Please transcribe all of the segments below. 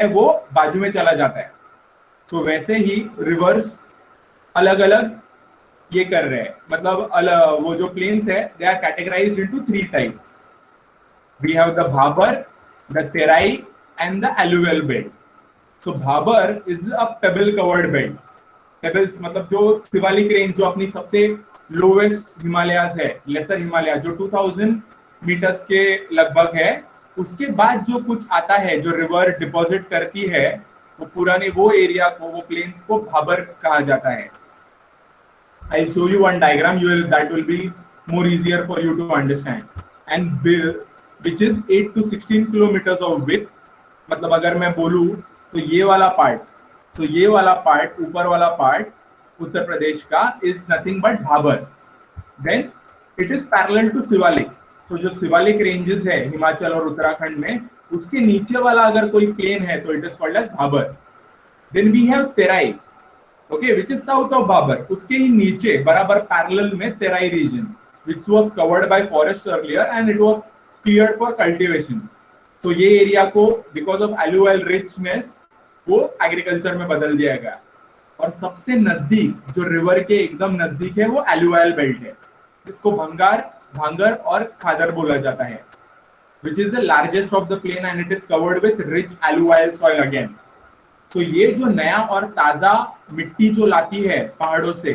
है वो बाजू में चला जाता है। सो वैसे ही रिवर्स अलग अलग ये कर रहे हैं, मतलब वो जो प्लेन्स है they are categorized into 3 types. We have the Bhabar, the Terai and the alluvial belt. So Bhabar is a pebble covered belt. Pebbles मतलब जो शिवालिक रेंज जो अपनी सबसे लोवेस्ट हिमालयाज है, लेसर हिमालय जो 2000 मीटर्स के लगभग है, उसके बाद जो कुछ आता है जो रिवर डिपॉजिट करती है, वो पुराने वो एरिया को, वो प्लेन्स को भाबर कहा जाता है। I'll show you one diagram. That will be more easier for you to understand. And which is 8 to 16 kilometers of width. मतलब अगर मैं बोलूँ तो ये वाला पार्ट, तो ये वाला पार्ट, ऊपर वाला पार्ट उत्तर प्रदेश का is nothing but Bhabar. Then it is parallel to Shivalik. तो जो शिवालिक रेंजेस है हिमाचल और उत्तराखंड में, उसके नीचे वाला अगर कोई प्लेन है तो it is called as Bhabar. Then we have Terai, okay, which is south of Babar. उसके ही नीचे बराबर पैरेलल में Terai region, which was covered by forest earlier and it was cleared for cultivation. तो ये एरिया को बिकॉज ऑफ एलुवियल रिचनेस वो agriculture में बदल दिया गया। और सबसे नजदीक जो रिवर के एकदम नजदीक है वो एलुवियल बेल्ट है, जिसको भांगर और खादर बोला जाता है, which is the largest of the plain and it is covered with rich alluvial soil again. तो ये जो नया और ताजा मिट्टी जो लाती है पहाड़ों से,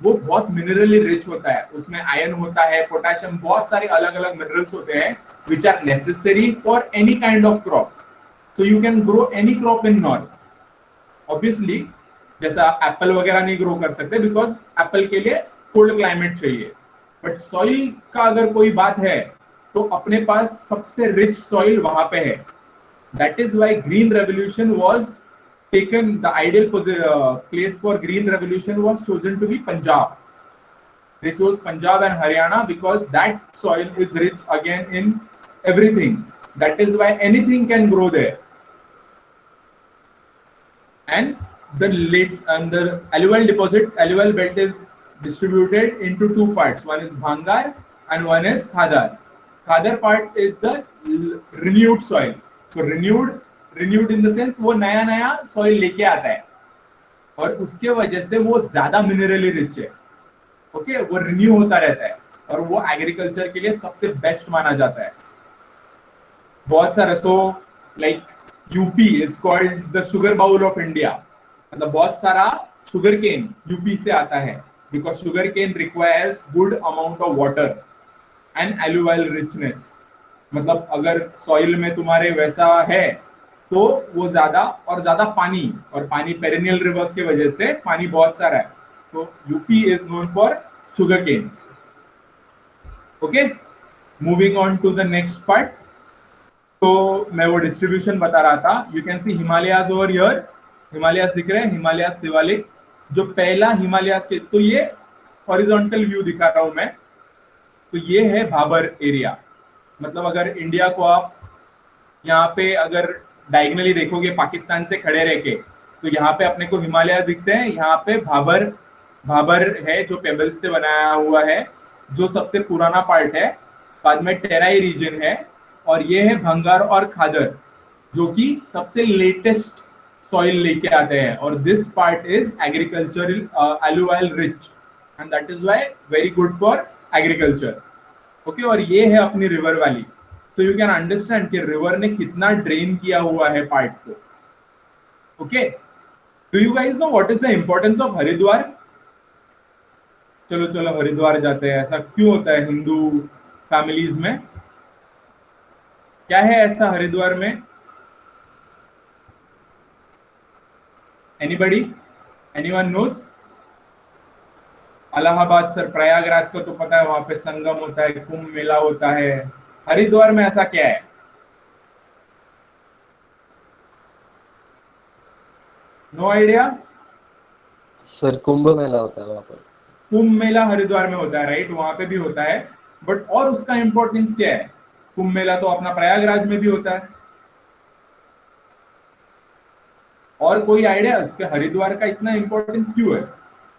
वो बहुत मिनरली रिच होता है। उसमें आयरन होता है, पोटेशियम, बहुत सारे अलग अलग मिनरल्स होते हैं which are necessary for any kind of crop. So you can grow any crop in north. Obviously जैसा एप्पल वगैरह नहीं ग्रो कर सकते बिकॉज एप्पल के लिए कोल्ड क्लाइमेट चाहिए, बट सॉइल का अगर कोई बात है तो अपने पास सबसे रिच सॉइल वहां पे है। That is why green revolution was taken, the ideal place for green revolution was chosen to be Punjab. They chose Punjab and Haryana because that soil is rich again in everything. That is why anything can grow there. And the alluvial deposit, alluvial belt is distributed into two parts. One is Bhangar and one is Khadar. Khadar part is the renewed soil. So renewed in the sense वो नया नया soil लेके आता है और उसके वजह से वो ज्यादा मिनरली रिच है। ओके, वो रिन्यू होता रहता है और वो एग्रीकल्चर के लिए सबसे बेस्ट माना जाता है। बहुत सारा, so like UP is called the sugar bowl of India. मतलब बहुत सारा शुगर केन यूपी से आता है because sugar cane requires good amount of water and alluvial richness. मतलब अगर सॉइल में तुम्हारे वैसा है तो वो ज्यादा और ज्यादा पानी, और पानी पेरिनियल रिवर्स की वजह से पानी बहुत सारा है, तो UP is known for sugar canes. Okay, moving on to the next part. तो मैं वो डिस्ट्रीब्यूशन बता रहा था। You can see Himalayas over here, Himalayas दिख रहे हैं, हिमालयाज शिवालिक। जो पहला हिमालयाज के, तो ये हॉरिजॉन्टल व्यू दिखा रहा हूं मैं। तो ये है भाबर एरिया। मतलब अगर इंडिया को आप यहाँ पे अगर डायगनली देखोगे पाकिस्तान से खड़े रह के, तो यहाँ पे अपने को हिमालय दिखते हैं। यहाँ पे भाबर है जो पेबल्स से बनाया हुआ है, जो सबसे पुराना पार्ट है। बाद में टेराई रीजन है, और ये है भंगार और खादर जो कि सबसे लेटेस्ट सॉइल लेके आते हैं। और this part is agricultural alluvial rich and that is why very good for agriculture. Okay, और ये है अपनी river valley. So you can understand कि रिवर ने कितना ड्रेन किया हुआ है पार्ट को। Okay, do you guys know what is the importance of Haridwar? चलो हरिद्वार जाते हैं। ऐसा क्यों होता है हिंदू फैमिलीज में? क्या है ऐसा हरिद्वार में? Anybody, anyone knows? Allahabad sir, Prayagraj को तो पता है, वहां पे संगम होता है, कुंभ मेला होता है। हरिद्वार में ऐसा क्या है? No idea sir? Kumbh Mela होता है वहां पर। कुंभ मेला हरिद्वार में होता है, राइट, वहां पे भी होता है। बट और उसका इंपॉर्टेंस क्या है? कुंभ मेला तो अपना प्रयागराज में भी होता है। और कोई आइडिया इसके हरिद्वार का इतना इंपॉर्टेंस क्यों है?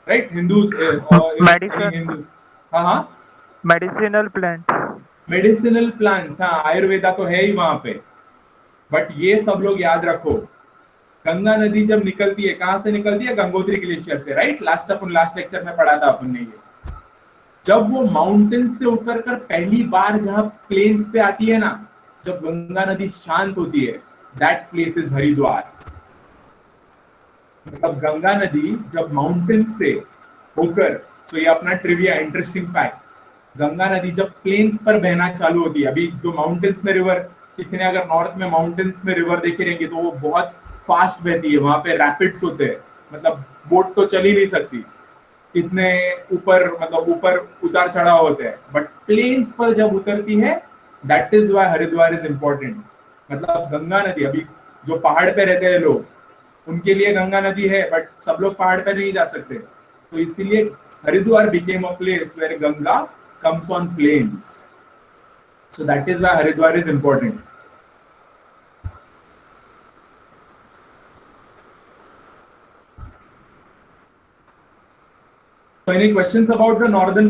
राइट, हिंदूज मेडिसिन, हाँ, मेडिसिनल प्लांट, मेडिसिनल प्लांट्स, हाँ, आयुर्वेदा तो है ही वहां पे। बट ये सब लोग याद रखो गंगा नदी जब निकलती है, कहां से निकलती है? गंगोत्री ग्लेशियर से, राइट? लास्ट लेक्चर में पढ़ा था अपन ने ये। जब वो माउंटेन से उतरकर पहली बार जहां प्लेन्स पे आती है ना, जब गंगा नदी शांत होती है, दैट प्लेस इज हरिद्वार। मतलब गंगा नदी जब माउंटेन से होकर, तो ये अपना ट्रिविया इंटरेस्टिंग फैक्ट, गंगा नदी जब प्लेन्स पर बहना चालू होती है, अभी जो माउंटेन्स में रिवर, किसी ने अगर नॉर्थ में माउंटेन्स में रिवर देखे रहेंगे तो वो बहुत फास्ट बहती है, वहां पे रैपिड्स होते हैं, मतलब बोट तो चल ही नहीं सकती, इतने ऊपर, मतलब ऊपर उतार चढ़ाव होते हैं। बट प्लेन्स पर जब उतरती है, that is why Haridwar is important. मतलब गंगा नदी, अभी जो पहाड़ पे रहते हैं लोग, उनके लिए गंगा नदी है, बट सब लोग पहाड़ पे नहीं जा सकते, तो इसीलिए Haridwar became a place where Ganga comes on plains, so that is why Haridwar is important. So any questions about the northern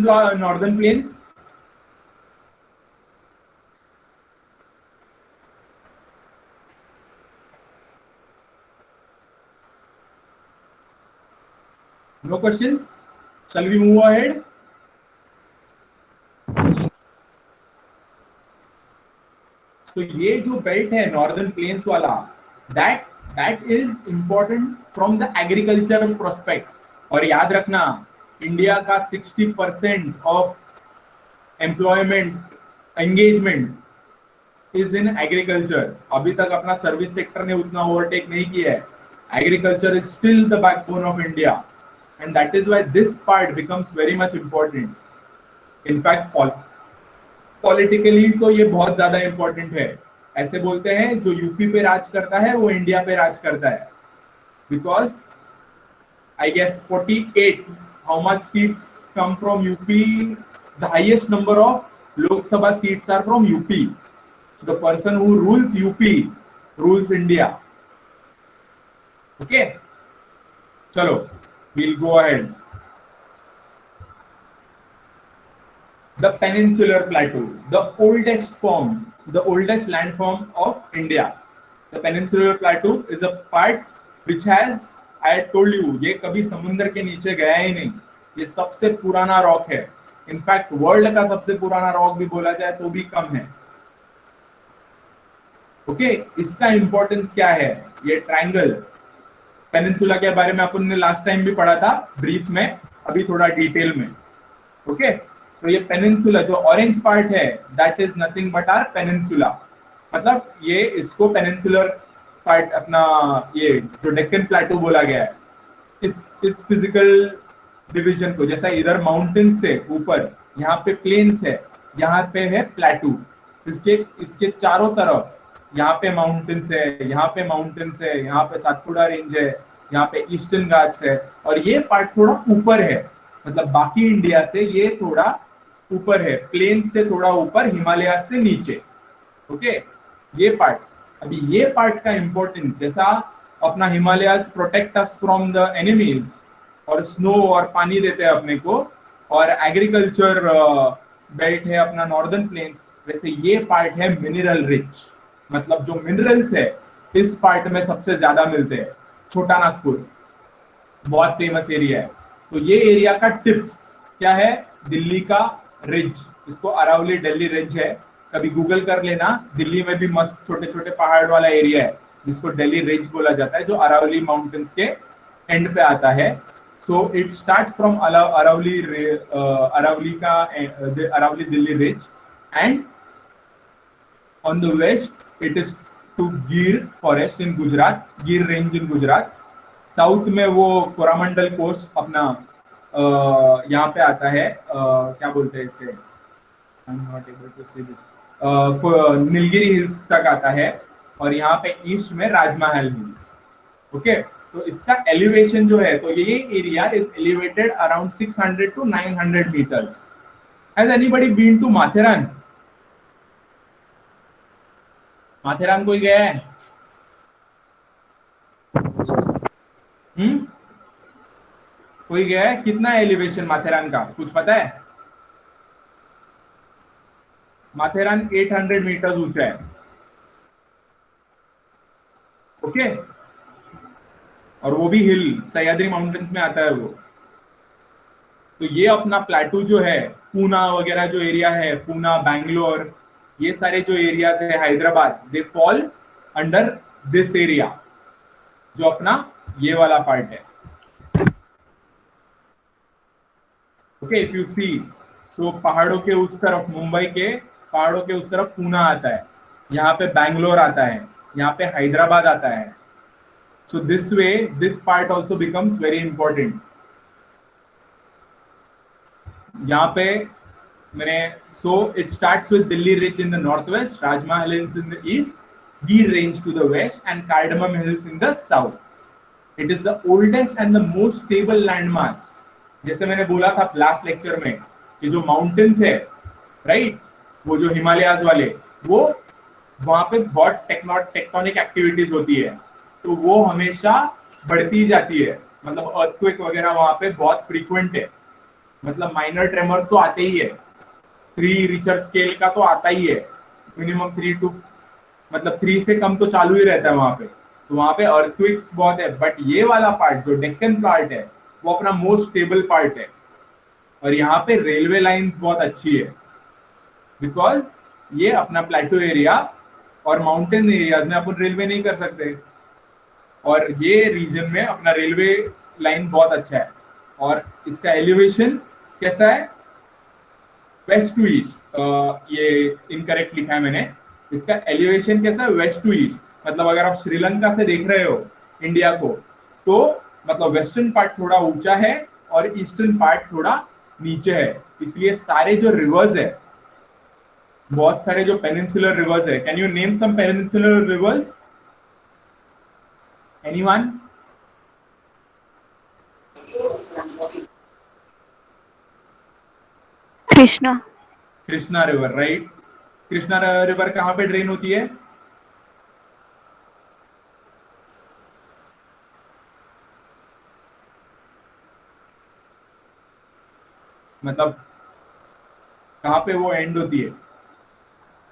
plains? No questions? Shall we move ahead? So ये जो बेल्ट है नॉर्दर्न प्लेन्स वाला, that is important from the agricultural prospect. और याद रखना, India का 60% of employment engagement is in agriculture. अभी तक अपना सर्विस सेक्टर ने उतना ओवरटेक नहीं किया है। Agriculture is still the backbone of India, and that is why this part becomes very much important. In fact politically तो ये बहुत ज्यादा इंपॉर्टेंट है। ऐसे बोलते हैं जो यूपी पे राज करता है वो इंडिया पे राज करता है, because I guess 48 how much seats come from UP, the highest number of Lok Sabha seats are from UP. The person who rules UP rules India. Okay, चलो we'll go ahead. The Peninsular Plateau, the oldest landform of India. The Peninsular Plateau is a part which has, I told you, ये कभी समुद्र के नीचे गया ही नहीं। ये सबसे पुराना रॉक है। इनफैक्ट वर्ल्ड का सबसे पुराना रॉक भी बोला जाए तो भी कम है। ओके, इसका इंपॉर्टेंस क्या है? ये ट्रायंगल पेनिनसुला के बारे में अपन ने लास्ट टाइम भी पढ़ा था ब्रीफ में, अभी थोड़ा डिटेल में। ओके, तो ये पेनिनसुला जो ऑरेंज पार्ट है, that is nothing but our peninsula. मतलब ये इसको पेनिनसुलर पार्ट, अपना ये जो डेक्कन प्लेटो बोला गया है, इस फिजिकल डिवीजन को, जैसा इधर माउंटेन्स थे ऊपर, यहाँ पे प्लेन्स है, यहाँ पे है प्लेटू। इसके चारों तरफ यहाँ पे माउंटेन्स है, यहाँ पे माउंटेन्स है, यहाँ पे सातपुड़ा रेंज है, यहाँ पे ईस्टर्न घाट्स है, और ये पार्ट थोड़ा ऊपर है। मतलब बाकी इंडिया से ये थोड़ा ऊपर है, प्लेन्स से थोड़ा ऊपर, हिमालय से नीचे। ओके, ये पार्ट, अभी ये पार्ट का इंपॉर्टेंस, जैसा अपना Himalayas protect us from the enemies, और स्नो और पानी देते हैं अपने को, और एग्रीकल्चर बेल्ट है अपना नॉर्दर्न प्लेन्स, वैसे ये पार्ट है मिनरल रिच। मतलब जो मिनरल्स है इस पार्ट में सबसे ज्यादा मिलते हैं। छोटा नागपुर बहुत फेमस एरिया है। तो ये एरिया का टिप्स क्या है? दिल्ली का रिज, इसको अरावली दिल्ली रिज है, कभी गूगल कर लेना। दिल्ली में भी मस्त छोटे छोटे पहाड़ वाला एरिया है जिसको दिल्ली रिज बोला जाता है, जो अरावली माउंटेन्स के एंड पे आता है। So it starts from Aravalli Delhi ridge, and on the west it is to Gir forest in Gujarat, Gir range in Gujarat. South में वो कोरामंडल कोस्ट अपना यहाँ पे आता है, क्या बोलते हैं इसे, I am not able to say this, Nilgiri hills तक आता है, और यहाँ पे ईस्ट में राजमहल हिल्स। ओके, तो इसका एलिवेशन जो है, तो ये area is elevated around 600 to 900 meters. Has anybody been to Matheran? Matheran कोई गया है? कोई गया है? कितना है एलिवेशन माथेरान का, कुछ पता है? माथेरान 800 मीटर्स ऊंचा है। ओके, और वो भी हिल, सह्याद्री माउंटेन्स में आता है वो। तो ये अपना प्लेटू जो है, पूना वगैरह जो एरिया है, पूना, बैंगलोर, ये सारे जो एरियाज है, Hyderabad, they fall under this area, जो अपना ये वाला पार्ट है। ओके, इफ यू सी, सो पहाड़ों के उस तरफ, मुंबई के पहाड़ों के उस तरफ पूना आता है, यहाँ पे बैंगलोर आता है, यहाँ पे हैदराबाद आता है। So this way this part also becomes very important. यहाँ पे मैंने, so it starts with Delhi ridge in the north west, Rajmahal hills in the east, Gir range to the west and cardamom hills in the south. It is the oldest and the most stable land mass. जैसे मैंने बोला था last lecture में कि जो mountains है, right, वो जो हिमालयाज वाले, वो वहां पे बहुत टेक्टोनिक एक्टिविटीज होती है, तो वो हमेशा बढ़ती जाती है। मतलब अर्थक्वेक वगैरह वहां पे बहुत फ्रीक्वेंट है। मतलब माइनर ट्रेमर्स तो आते ही है, 3 रिचर स्केल का तो आता ही है, मिनिमम 3 to, मतलब 3 से कम तो चालू ही रहता है वहां पे। तो वहां पे अर्थक्वेक्स बहुत है, बट ये वाला पार्ट जो डेक्कन पार्ट है, वो अपना मोस्ट स्टेबल पार्ट है। और यहाँ पे रेलवे लाइंस बहुत अच्छी है, बिकॉज ये अपना प्लेटो एरिया और माउंटेन एरियाज में अपन रेलवे नहीं कर सकते, और ये रीजन में अपना रेलवे लाइन बहुत अच्छा है। और इसका एलिवेशन कैसा है, वेस्ट टू ईस्ट। ये इनकरेक्ट लिखा है मैंने, इसका एलिवेशन कैसा है, वेस्ट टू ईस्ट। मतलब अगर आप श्रीलंका से देख रहे हो इंडिया को, तो मतलब वेस्टर्न पार्ट थोड़ा ऊंचा है और ईस्टर्न पार्ट थोड़ा नीचे है। इसलिए सारे जो रिवर्स है, बहुत सारे जो पेनिनसुलर रिवर्स है, can you name some peninsular rivers, anyone? Krishna. Krishna river, right. Krishna river कहाँ पे ड्रेन होती है? मतलब कहाँ पे वो एंड होती है?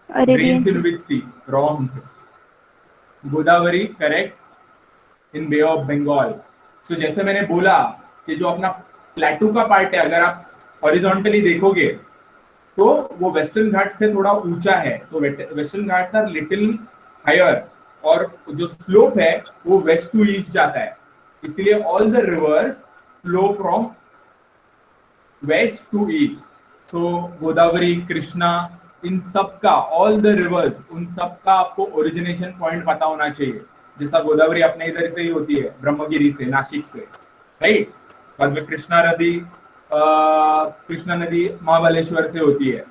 Arabian drains in sea. Which sea? Wrong. Godavari, correct, in bay of Bengal. So जैसे मैंने बोला कि जो अपना प्लेटू का पार्ट है, अगर आप हॉरिजॉन्टली देखोगे तो वो वेस्टर्न घाट से थोड़ा ऊंचा है, तो Western Ghats are little higher, और जो स्लोप है वो वेस्ट टू ईस्ट जाता है। इसलिए all the rivers flow from west to east. So Godavari, Krishna, इन सब का, ऑल द रिवर्स, उन सब का आपको ओरिजिनेशन पॉइंट पता होना चाहिए। जैसा गोदावरी अपने इधर से ही होती है, ब्रह्मगिरी से, नासिक से, राइट। बाद में कृष्णा नदी महाबलेश्वर से होती है,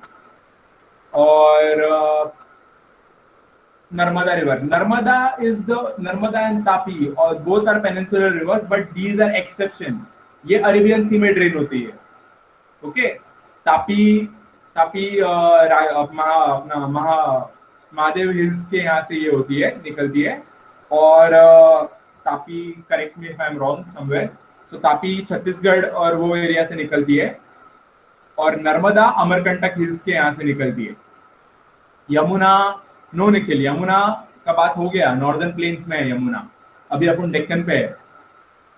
और नर्मदा रिवर, नर्मदा एंड तापी, और both are peninsular rivers, but these are exception. ये अरेबियन सी में ड्रेन होती है। ओके, तापी महादेव हिल्स के यहाँ से ये होती है, निकलती है। और Tapi, correct me if I am wrong somewhere, so Tapi Chhattisgarh और वो एरिया से निकलती है, और नर्मदा अमरकंटक हिल्स के यहाँ से निकलती है। यमुना, नो निखिल, यमुना का बात हो गया, नॉर्दर्न प्लेन्स में है यमुना, अभी अपन डेक्कन पे है।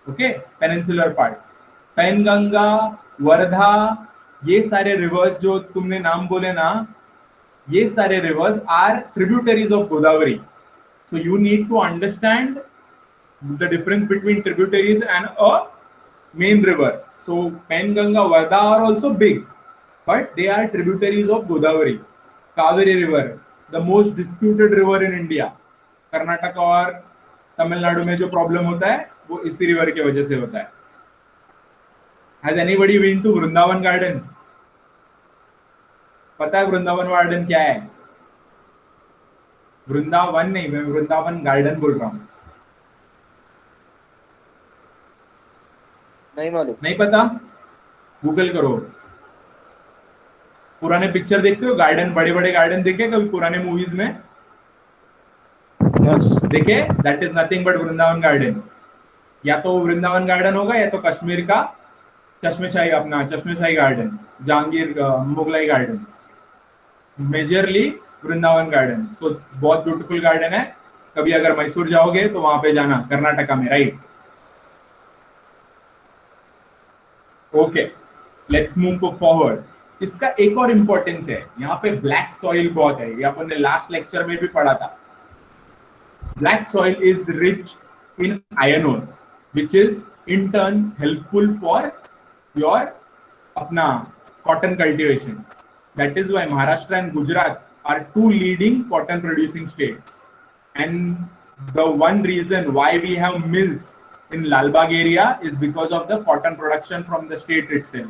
Okay, peninsular part, Penganga, Wardha, ये सारे रिवर्स जो तुमने नाम बोले ना, ये सारे rivers are tributaries of Godavari. So you need to understand the difference between tributaries and a main river. So Penganga, Varda are also big, but they are tributaries of Godavari. Kaveri river, the most disputed river in India. Karnataka और तमिलनाडु में जो problem होता है वो इसी river की वजह से होता है। Has anybody been to Vrindavan garden? पता है वृंदावन गार्डन क्या है? वृंदावन नहीं, मैं वृंदावन गार्डन बोल रहा हूँ। नहीं मालूम। नहीं पता? गूगल करो। पुराने पिक्चर देखते हो, गार्डन, बड़े बड़े गार्डन देखे कभी पुराने मूवीज में? यस। देखे? That is nothing but Vrindavan garden. या तो वृंदावन गार्डन होगा, या तो कश्मीर का चश्मेशाही, अपना Chashmeshahi garden, Jahangir, Mughlai garden, majorly Vrindavan garden. So बहुत ब्यूटीफुल गार्डन है। कभी अगर मैसूर जाओगे तो वहां पे जाना, कर्नाटका में, right. Okay, let's move forward. इसका एक और इंपॉर्टेंस है, यहाँ पे ब्लैक सॉइल बहुत है, ये अपन ने लास्ट लेक्चर में भी पढ़ा था। Black soil is rich in iron ore, which is in turn helpful for your अपना cotton cultivation. That is why Maharashtra and Gujarat are two leading cotton producing states. And the one reason why we have mills in Lalbagh area is because of the cotton production from the state itself.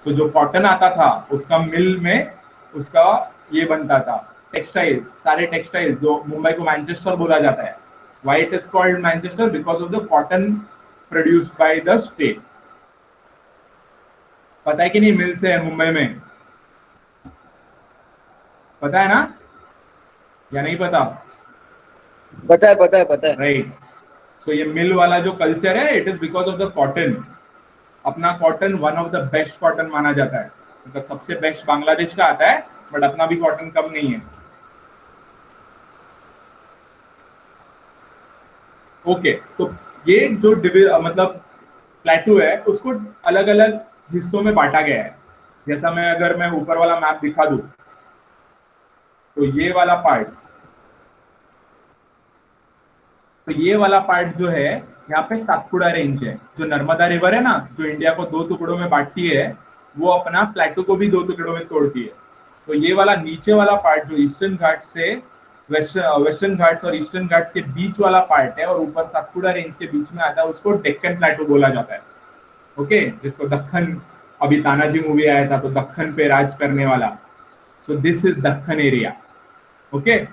So जो cotton आता था उसका mill में उसका ये बनता था textiles, सारे textiles जो मुंबई को मैनचेस्टर बोला जाता है. Why it is called Manchester? Because of the cotton produced by the state. पता है कि नहीं मिल्स है मुंबई में? पता है ना या नहीं पता? पता है राइट। सो ये मिल वाला जो कल्चर है, it is because of the cotton. अपना cotton one of the best cotton माना जाता है, मतलब सबसे बेस्ट बांग्लादेश का आता है, बट अपना भी कॉटन कम नहीं है। ओके, तो ये जो मतलब प्लेटू है उसको अलग अलग हिस्सों में बांटा गया है। जैसा अगर मैं ऊपर वाला मैप दिखा दूं, तो ये वाला पार्ट जो है यहाँ पे सातपुड़ा रेंज है, जो नर्मदा रिवर है ना, जो इंडिया को दो टुकड़ों में बांटती है, वो अपना प्लेटू को भी दो टुकड़ों में तोड़ती है। तो ये वाला नीचे वाला पार्ट जो ईस्टर्न घाट से वेस्टर्न घाट्स और ईस्टर्न घाट्स के बीच वाला पार्ट है और ऊपर सातपुड़ा रेंज के बीच में आता है, उसको डेक्कन प्लेटू बोला जाता है। ओके, जिसको दक्खन, अभी तानाजी मूवी आया था तो दक्खन पे राज करने वाला, so this is Dakkhan area. Okay,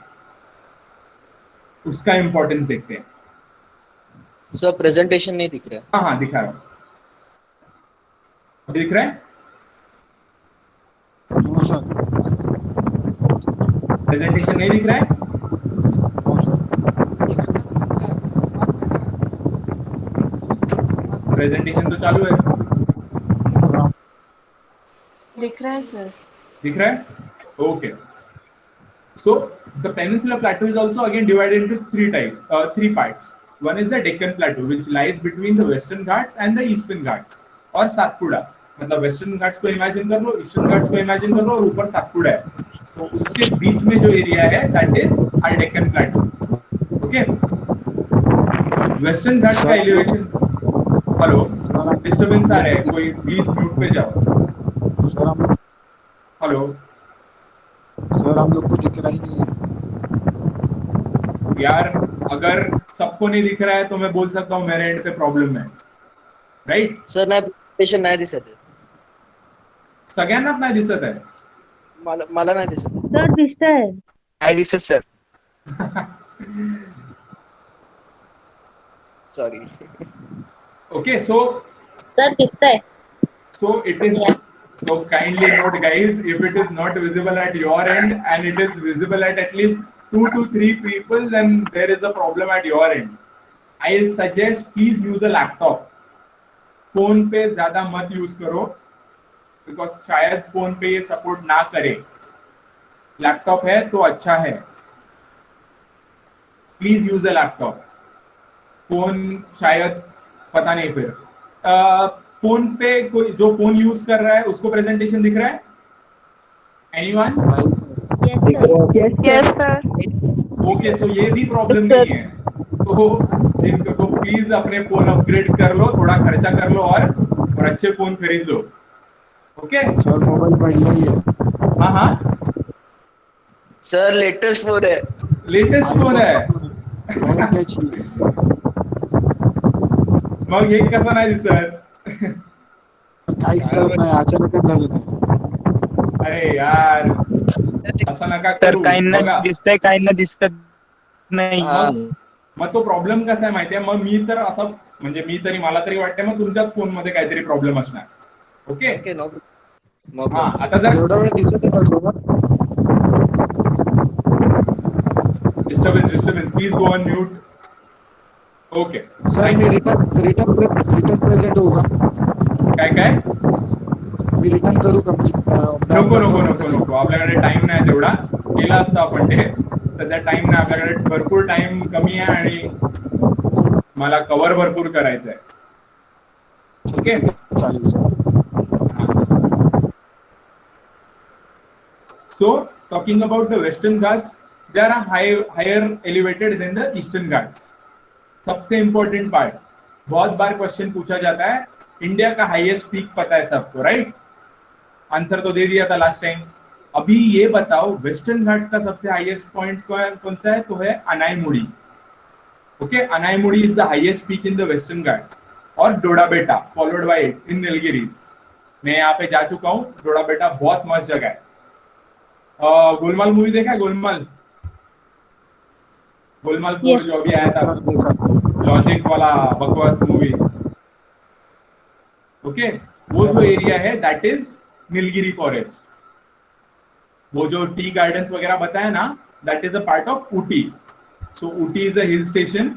उसका इंपॉर्टेंस देखते हैं। सर प्रेजेंटेशन नहीं दिख रहा है। हाँ दिखा रहा हूं, दिख रहा है? प्रेजेंटेशन नहीं दिख रहा है? प्रेजेंटेशन तो चालू है। दिख रहा है सर। दिख रहा है? Okay, so the peninsular plateau is also again divided into three parts. One is the Deccan Plateau, which lies between the Western Ghats and the Eastern Ghats, और सातपुड़ा, मतलब वेस्टर्न घाट्स को इमेजिन कर लो, ईस्टर्न घाट्स को imagine कर लो, और ऊपर सातपुड़ा है, तो उसके बीच में जो एरिया है that is our Deccan plateau. Okay, Western Ghats का एलिवेशन, हेलो डिस्टर्बेंस आ रहा है, कोई प्लीज म्यूट पे जाओ। हेलो सर, हम लोग को दिख रहा ही नहीं है यार, अगर सबको नहीं दिख रहा है तो मैं बोल सकता हूँ मेरे एंड पे प्रॉब्लम है, राइट? सर नाही प्रेजेंटेशन नाही दिसत आहे। सगळ्यांना नाही दिसत आहे? मला नाही दिसत। सर दिसतंय। नाही दिसत sir. Sorry. Okay, so sir दिसतंय। so it is, so kindly note guys, if it is not visible at your end and it is visible at least 2 to 3 people, then there is a problem at your end. I'll suggest please use a laptop. Phone पे ज्यादा मत use करो, because शायद phone पे ये support ना करे। Laptop है तो अच्छा है, please use a laptop. Phone शायद पता नहीं फिर। फोन पे कोई जो फोन यूज कर रहा है उसको प्रेजेंटेशन दिख रहा है? एनीवन? Yes sir. ओके, सो ये भी प्रॉब्लम नहीं है, तो जिनको तो प्लीज अपने फोन अपग्रेड कर लो, थोड़ा खर्चा कर लो और अच्छे फोन खरीद लो। ओके सर, मोबाइल बढ़िया ही है। हाँ सर लेटेस्ट फोन है। लेटेस्ट फोन है? बहुत अच्छी है। मग हे कसं नाही दिसत? काहीच कळत नाही, अचानकच झालं नाही। अरे यार, असं नका तर करू। काहींना बघा, दिसतंय काहींना दिसत नाही। मग तो प्रॉब्लेम कसा आहे माहितीये, मग मी तर असं म्हणजे मला तरी वाटतं मग तुमच्याच फोन मध्ये काहीतरी प्रॉब्लेम असणार। ओके, ओके, नो हा आता जर एवढा वेळ दिसत आहे का सोबत? Disturbance please go on mute. Okay sir, me return present होऊ का? काय मी रिटर्न करू का? नको, आपल्याकडे टाइम नाही तेवढा, केला असता आपण ते, सध्या टाइम नाही आपल्याकडे, भरपूर टाइम कमी आहे आणि मला कव्हर भरपूर करायचं आहे। ओके चालेल sir. So talking about the Western Ghats, they are higher elevated than the Eastern Ghats. सबसे इम्पोर्टेंट पार्ट, बहुत बार क्वेश्चन पूछा जाता है, इंडिया का हाईएस्ट पीक पता है सबको, राइट? आंसर तो दे दिया था लास्ट टाइम. अभी ये बताओ वेस्टर्न घाट्स का सबसे हाईएस्ट पॉइंट कौन सा है? तो है Anamudi. Okay, Anamudi is the highest peak in the Western Ghats. और Doddabetta followed by it in Nilgiris. मैं यहाँ पे जा चुका हूँ. डोडाबेटा बहुत मस्त जगह है. गोलमाल मूवी देखा है? गोलमाल 4 जो अभी आया था, लॉजिक वाला बकवास मूवी. ओके, वो जो एरिया है दैट इज नीलगिरी फॉरेस्ट. वो जो टी गार्डन्स वगैरह बताया ना, that is a part of Ooty. So Ooty is a hill station.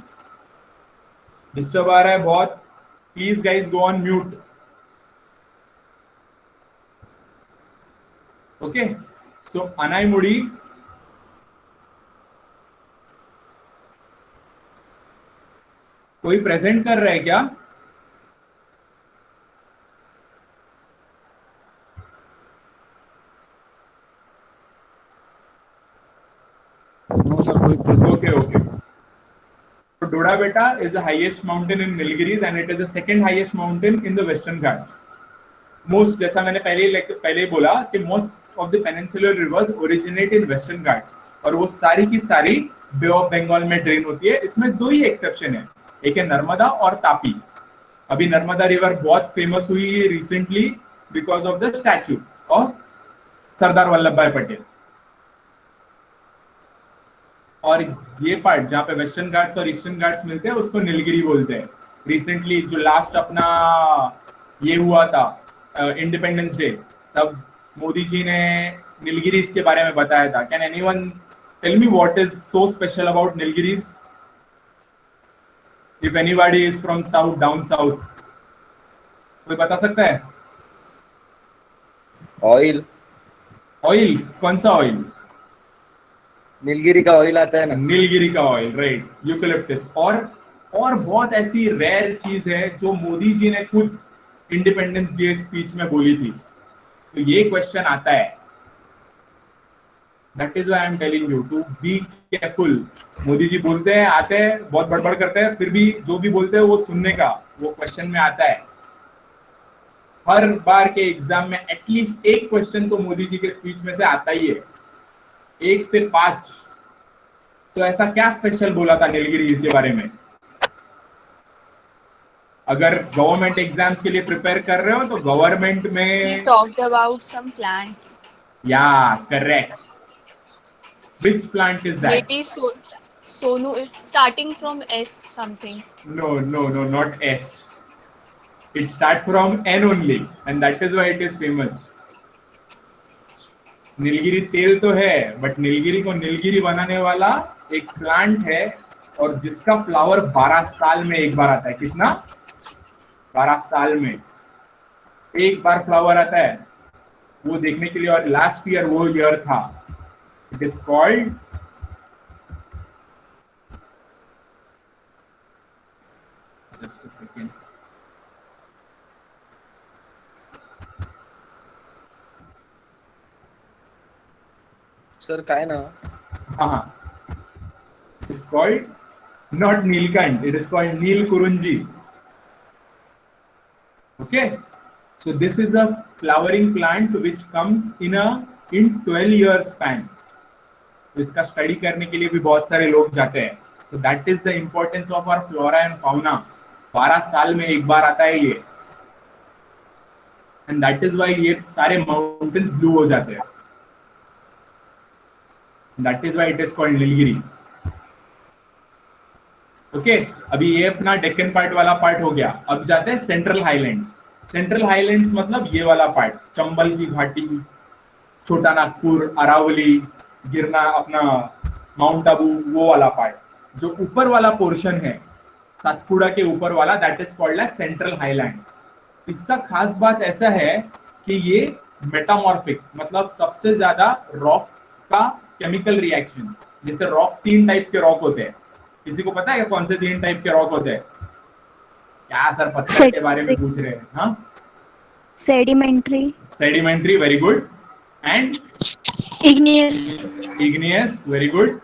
Disturb आ रहा है बहुत, please guys go on mute. Okay, so Anamudi कोई प्रेजेंट कर रहा है क्या? नो सर, कोई present. Okay. So Dodabetta is the highest mountain in Nilgiris and it is the second highest mountain in the Western Ghats. Most, जैसा मैंने पहले बोला कि most of the peninsular rivers originate in Western Ghats और वो सारी की सारी बे ऑफ बंगाल में ड्रेन होती है. इसमें 2 ही एक्सेप्शन है, एक है नर्मदा और तापी. अभी नर्मदा रिवर बहुत फेमस हुई recently because of the statue of Sardar Vallabh Bhai Patel. और ये पार्ट जहाँ पे वेस्टर्न घाट्स और ईस्टर्न घाट्स मिलते हैं उसको नीलगिरी बोलते हैं. रिसेंटली जो लास्ट अपना ये हुआ था इंडिपेंडेंस डे, तब मोदी जी ने नीलगिरीज के बारे में बताया था. Can anyone tell me what is so special about Nilgiris? If anybody is from south, down south, कोई बता सकता है? ऑयल. ऑयल? कौन सा ऑयल? नीलगिरी का ऑयल आता है ना. नीलगिरी का ऑयल, राइट, यूकलिप्टस. और बहुत ऐसी रेयर चीज है जो मोदी जी ने खुद इंडिपेंडेंस डे स्पीच में बोली थी. तो ये क्वेश्चन आता है. That is why I am telling you to be careful. Modi ji बोलते हैं, आते हैं, बहुत बड़बड़ करते हैं, फिर भी जो भी बोलते हैं वो सुनने का, वो क्वेश्चन में आता है. हर बार के एग्जाम में एटलीस्ट एक क्वेश्चन तो मोदी जी के स्पीच में से आता ही है, 1 से 5. तो ऐसा क्या स्पेशल बोला था नीलगिरी के बारे में? अगर गवर्नमेंट एग्जाम्स के लिए प्रिपेयर कर रहे हो तो गवर्नमेंट He में, talked about some plant. या correct. Which plant is that? Maybe Sonu is starting from S something. No, not S. It starts from N only, and that is why it is famous. Nilgiri तेल तो है, but Nilgiri को नीलगिरी बनाने वाला एक plant है और जिसका फ्लावर 12 साल में एक बार आता है. कितना? 12 साल में एक बार फ्लावर आता है. वो देखने के लिए, और लास्ट ईयर वो ईयर था. It is called just a second. Sir काय ना. हाँ, it is called not Nilkant, it is called Nilkurunji. Okay, so this is a flowering plant which comes in 12 years span. तो इसका study करने के लिए भी बहुत सारे लोग जाते हैं. तो that is the importance of our flora and fauna. 12 साल में एक बार आता है ये, एंड दैट इज व्हाई ये सारे माउंटेन्स ब्लू हो जाते हैं. That is why it is called Nilgiri. Okay, अभी ये अपना डेक्कन पार्ट वाला पार्ट हो गया. अब जाते हैं सेंट्रल हाईलैंड्स. सेंट्रल हाईलैंड्स मतलब ये वाला पार्ट, चंबल की घाटी, छोटा नागपुर, अरावली, गिरना, अपना माउंट आबू, वो वाला पार्ट. जो ऊपर वाला पोर्शन है सातपुड़ा के ऊपर वाला, that is called as central highland. इसका खास बात ऐसा है कि ये मेटामॉर्फिक, मतलब सबसे ज्यादा रॉक का केमिकल रिएक्शन. जैसे रॉक 3 टाइप के रॉक होते हैं. किसी को पता है कौन से 3 टाइप के रॉक होते हैं? क्या सर पत्थर के बारे में पूछ रहे हैं? हाँ, sedimentary, sedimentary, very good. And igneous, igneous, very good.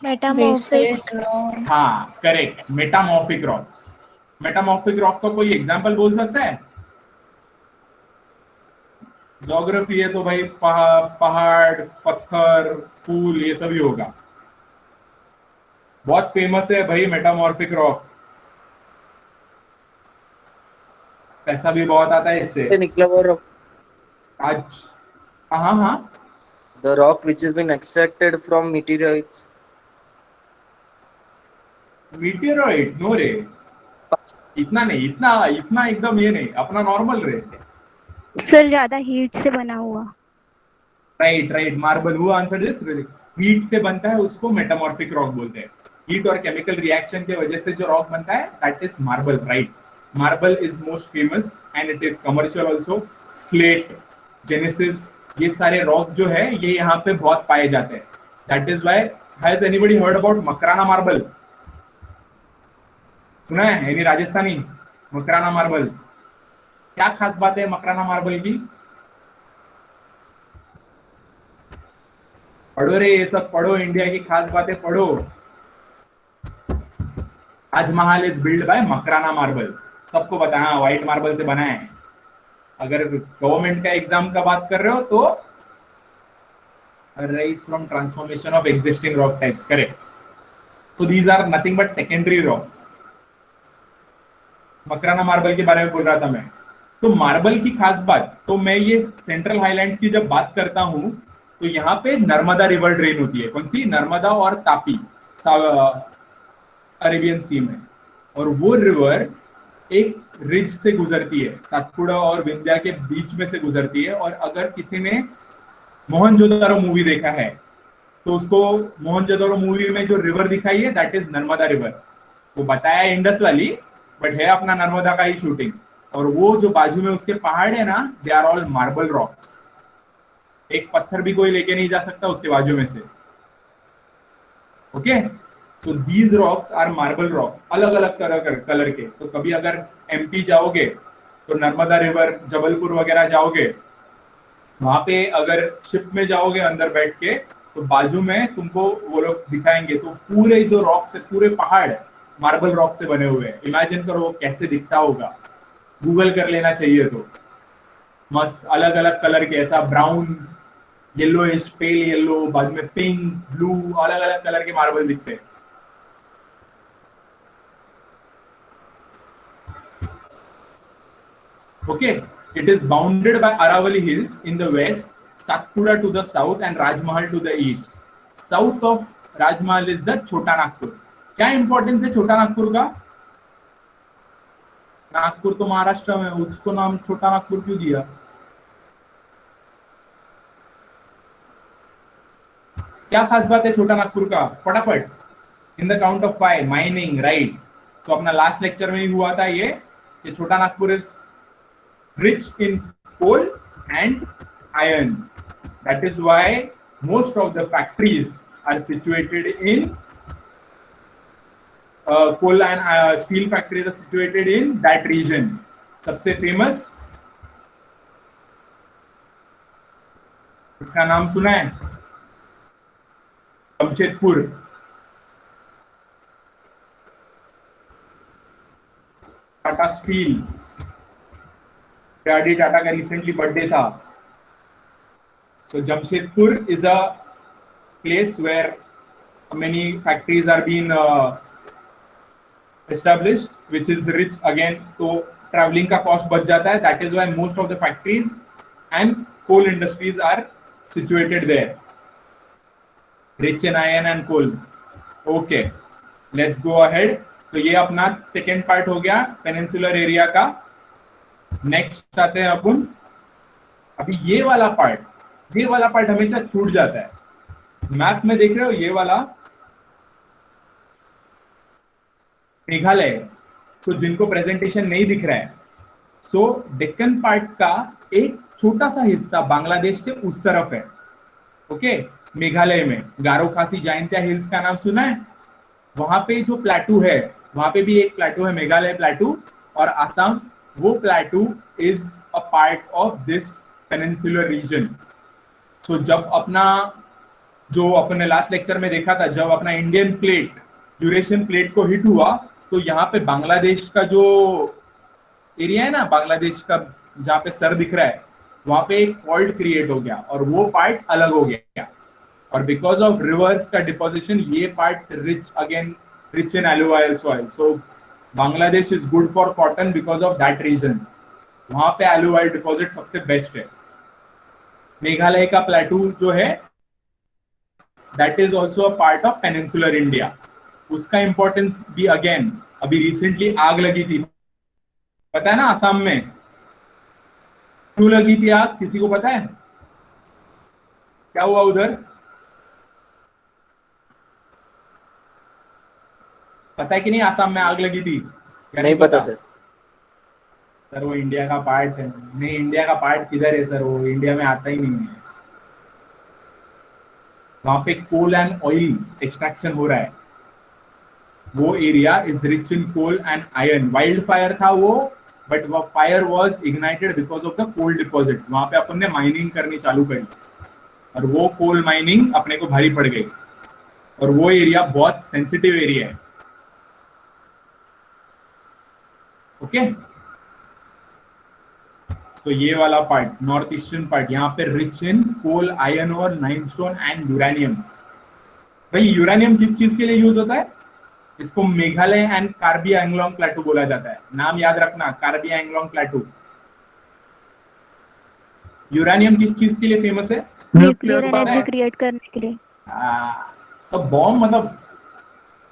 Metamorphic, हाँ correct, metamorphic rocks. Metamorphic rock का कोई एग्जांपल बोल सकता है? ज्योग्राफी है तो भाई पहाड़, पत्थर, फूल, ये सभी होगा. बहुत फेमस है भाई मेटामॉर्फिक रॉक. पैसा भी बहुत आता है इससे निकला हुआ rock, आज. हाँ हाँ, the rock which has been extracted from meteorites. Meteorite no रे, इतना नहीं, इतना एकदम ये नहीं, अपना नॉर्मल रे. सर ज्यादा हीट से बना हुआ. Right, marble. वो आंसर दिस. हीट से बनता है उसको मेटामॉर्फिक रॉक बोलते हैं. हीट और केमिकल रिएक्शन के वजह से जो रॉक बनता है that is marble. Right, marble is most famous and it is commercial also. Slate, genesis, ये सारे रॉक जो है ये यहाँ पे बहुत पाए जाते हैं. That is why, has anybody heard about Makrana marble? सुना है? यानी राजस्थानी मकराना मार्बल. क्या खास बात है मकराना मार्बल की? पढ़ो रे, ये सब पढ़ो, इंडिया की खास बातें पढ़ो. Taj Mahal is build by Makrana marble. सबको पता है, व्हाइट मार्बल से बना है. अगर गवर्नमेंट का एग्जाम का बात कर रहे हो तो rise from transformation of existing rock types, correct. तो these are nothing but secondary rocks. Makrana marble के बारे में बोल रहा था मैं. तो मार्बल की खास बात, तो मैं ये सेंट्रल हाईलैंड्स की जब बात करता हूं तो यहाँ पे नर्मदा रिवर ड्रेन होती है. कौन सी? नर्मदा और तापी, अरेबियन सी में. और वो रिवर एक रिज से गुजरती है, सातपुड़ा और विंध्या के बीच में से गुजरती है. और अगर किसी ने मोहनजोदारो मूवी देखा है तो उसको मोहनजोदारो मूवी में जो रिवर दिखाई है दैट इज नर्मदा रिवर. वो बताया इंडस वाली, बट है अपना नर्मदा का ही शूटिंग. और वो जो बाजू में उसके पहाड़ है ना, they are all marble rocks. एक पत्थर भी कोई लेके नहीं जा सकता उसके बाजू में से. Okay, so these rocks are marble rocks, अलग अलग कलर के. तो कभी अगर एमपी जाओगे तो नर्मदा रिवर, जबलपुर वगैरह जाओगे, वहां पे अगर शिप में जाओगे अंदर बैठ के तो बाजू में तुमको वो लोग दिखाएंगे. तो पूरे जो रॉक्स है, पूरे पहाड़ मार्बल रॉक से बने हुए हैं. इमेजिन करो वो कैसे दिखता होगा. गूगल कर लेना चाहिए. तो मस्त अलग अलग कलर के, ऐसा ब्राउन, येलोइश, पेल येलो, बाद में पिंक, ब्लू, अलग अलग कलर के मार्बल दिखते हैं. Okay, it is bounded by Aravalli Hills in the west, Satpura to the south and Rajmahal to the east. South of Rajmahal is the Chota Nagpur. क्या importance है छोटा नागपुर का? नागपुर तो महाराष्ट्र में, उसको नाम छोटा नागपुर क्यों दिया? क्या खास बात है छोटा नागपुर का? फटाफट, in the count of 5. Mining, right. So अपना लास्ट लेक्चर में ही हुआ था ये कि छोटा Nagpur is rich in coal and iron. That is why most of the factories are situated in coal and steel factories are situated in that region. सबसे famous, इसका नाम सुना है? जमशेदपुर. टाटा स्टील, डी टाटा का रिसेंटली बर्थडे था. So Jamshedpur is a place where many factories are been established, which is rich again. तो travelling का cost बच जाता है. That is why most of the factories and coal industries are situated there. Rich in iron and coal. Okay, let's go ahead. तो ये अपना second part हो गया पेनिनसुलर एरिया का. नेक्स्ट आते हैं अपन. अभी ये वाला पार्ट हमेशा छूट जाता है. मैप में देख रहे हो ये वाला मेघालय. सो जिनको प्रेजेंटेशन नहीं दिख रहा है, सो डेक्कन पार्ट का एक छोटा सा हिस्सा बांग्लादेश के उस तरफ है. ओके, मेघालय में गारो खासी जयंतिया हिल्स का नाम सुना है? वहां पे जो प्लेटू है, वहां पे भी एक प्लेटू है, मेघालय प्लेटू. और आसाम, वो plateau is a part of this peninsular region. So जब अपना, जो अपने लास्ट लेक्चर में देखा था, जब अपना इंडियन प्लेट यूरेशियन प्लेट को हिट हुआ, तो यहाँ पे बांग्लादेश का जो एरिया है ना, बांग्लादेश का जहाँ पे सर दिख रहा है, वहां पे एक फॉल्ट क्रिएट हो गया और वो पार्ट अलग हो गया. और बिकॉज ऑफ रिवर्स का डिपोजिशन, ये part rich in alluvial soil. So Bangladesh is good for cotton because of that region. वहां पे एलुवाइल डिपॉजिट सबसे बेस्ट है. मेघालय का प्लेटू जो है, that is also a part of peninsular India. उसका इंपॉर्टेंस भी अगेन, अभी रिसेंटली आग लगी थी, पता है ना आसाम में क्यों लगी थी आग? किसी को पता है क्या हुआ उधर? पता है कि नहीं आसाम में आग लगी थी? नहीं पता सर. सर वो इंडिया का पार्ट है. नहीं, इंडिया का पार्ट किधर है सर? वो इंडिया में आता ही नहीं है. वहां पे कोल एंड ऑयल एक्सट्रैक्शन हो रहा है. वो area is rich in coal and iron. Wild fire था वो, बट वो fire was ignited because of the coal deposit. वहां पे अपन ने माइनिंग करनी चालू करी और वो कोल माइनिंग अपने को भारी पड़ गई. और वो एरिया बहुत सेंसिटिव एरिया है. ओके, सो ये वाला पार्ट, नॉर्थ ईस्टर्न पार्ट, यहाँ पे रिच इन कोल, आयरन और लाइमस्टोन एंड यूरेनियम. भाई यूरेनियम किस चीज के लिए यूज होता है? इसको मेघालय एंड कार्बी एंग्लोंग प्लेटू बोला जाता है. नाम याद रखना, कार्बी एंग्लोंग प्लेटू. यूरेनियम किस चीज के लिए फेमस है? न्यूक्लियर एनर्जी क्रिएट करने के लिए. तो बॉम्ब, मतलब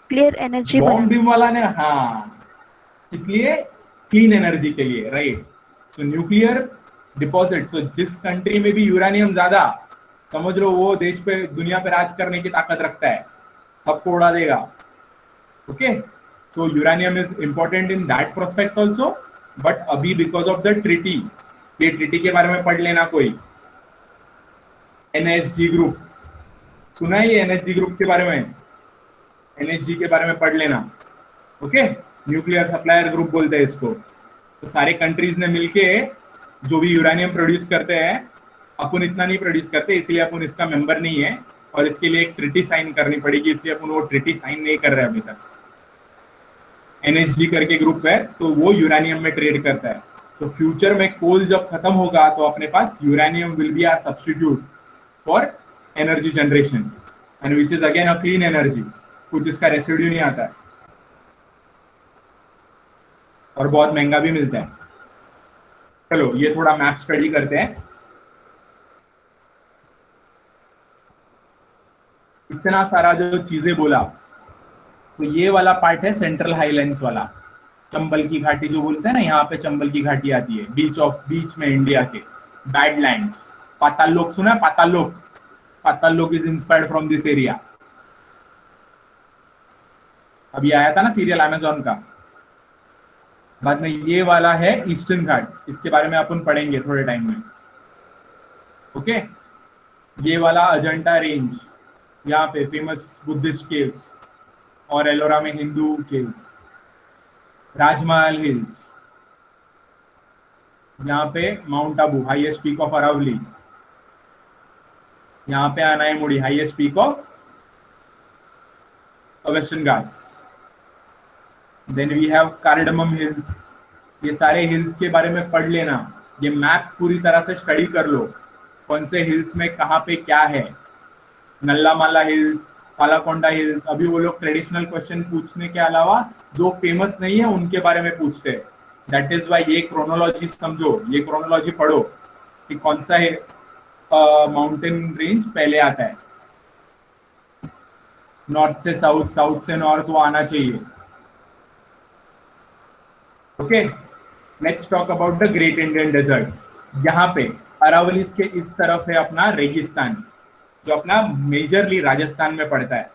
क्लियर एनर्जी बॉम्ब बीम वाला ने, हाँ, इसलिए क्लीन एनर्जी के लिए, right. So nuclear deposit. So जिस कंट्री में भी यूरेनियम ज्यादा, समझ लो वो देश पे, दुनिया पे राज करने की ताकत रखता है, सबको उड़ा देगा. Okay, so uranium is important in that prospect also. But अभी बिकॉज ऑफ द ट्रीटी, ये ट्रीटी के बारे में पढ़ लेना कोई. एनएसजी ग्रुप सुना है? ये एनएसजी ग्रुप के बारे में, एनएसजी के बारे में पढ़ लेना. ओके, न्यूक्लियर सप्लायर ग्रुप बोलते हैं इसको. तो सारे कंट्रीज ने मिलके जो भी यूरेनियम प्रोड्यूस करते हैं, अपन इतना नहीं प्रोड्यूस करते, इसलिए अपन इसका मेंबर नहीं है और इसके लिए एक ट्रीटी साइन करनी पड़ेगी, इसलिए अपन वो ट्रीटी साइन नहीं कर रहे अभी तक. एनएसजी करके ग्रुप है, तो वो यूरेनियम में ट्रेड करता है. तो फ्यूचर में कोल जब खत्म होगा तो अपने पास uranium will be our substitute for energy generation, and which is again a clean energy. कुछ इसका रेसिड्यू नहीं आता है और बहुत महंगा भी मिलता है. चलो ये थोड़ा मैप स्टडी करते हैं. इतना सारा जो चीजें बोला, तो ये वाला पार्ट है सेंट्रल हाईलैंड्स वाला, चंबल की घाटी जो बोलते हैं ना, यहाँ पे चंबल की घाटी आती है, बीच में इंडिया के बैडलैंड्स. पाताल लोक सुना है? पाताल लोक is inspired from this area. अभी आया था ना सीरियल अमेजॉन का. बाद में ये वाला है ईस्टर्न घाट्स, इसके बारे में अपन पढ़ेंगे थोड़े टाइम में. ओके, ये वाला अजंता रेंज, यहाँ पे फेमस बुद्धिस्ट केव्स, और एलोरा में हिंदू केव्स. राजमहल हिल्स, यहाँ पे Mount Abu, highest peak of Aravalli. यहाँ पे Anaimudi, highest peak of western Ghats. Then we have cardamom hills. ये सारे हिल्स के बारे में पढ़ लेना. ये मैप पूरी तरह से स्टडी कर लो, कौन से हिल्स में कहाँ पे क्या है. Nallamala hills, Palakonda hills. अभी वो लोग ट्रेडिशनल क्वेश्चन पूछने के अलावा जो फेमस नहीं है उनके बारे में पूछते हैं. दैट इज वाई ये क्रोनोलॉजी समझो, ये क्रोनोलॉजी पढ़ो कि कौन सा है माउंटेन रेंज पहले आता है. नॉर्थ से साउथ, साउथ से नॉर्थ वो आना चाहिए. Okay, let's talk about the great Indian desert. यहाँ पे अरावलीज के इस तरफ है अपना रेगिस्तान, जो अपना मेजरली राजस्थान में पड़ता है.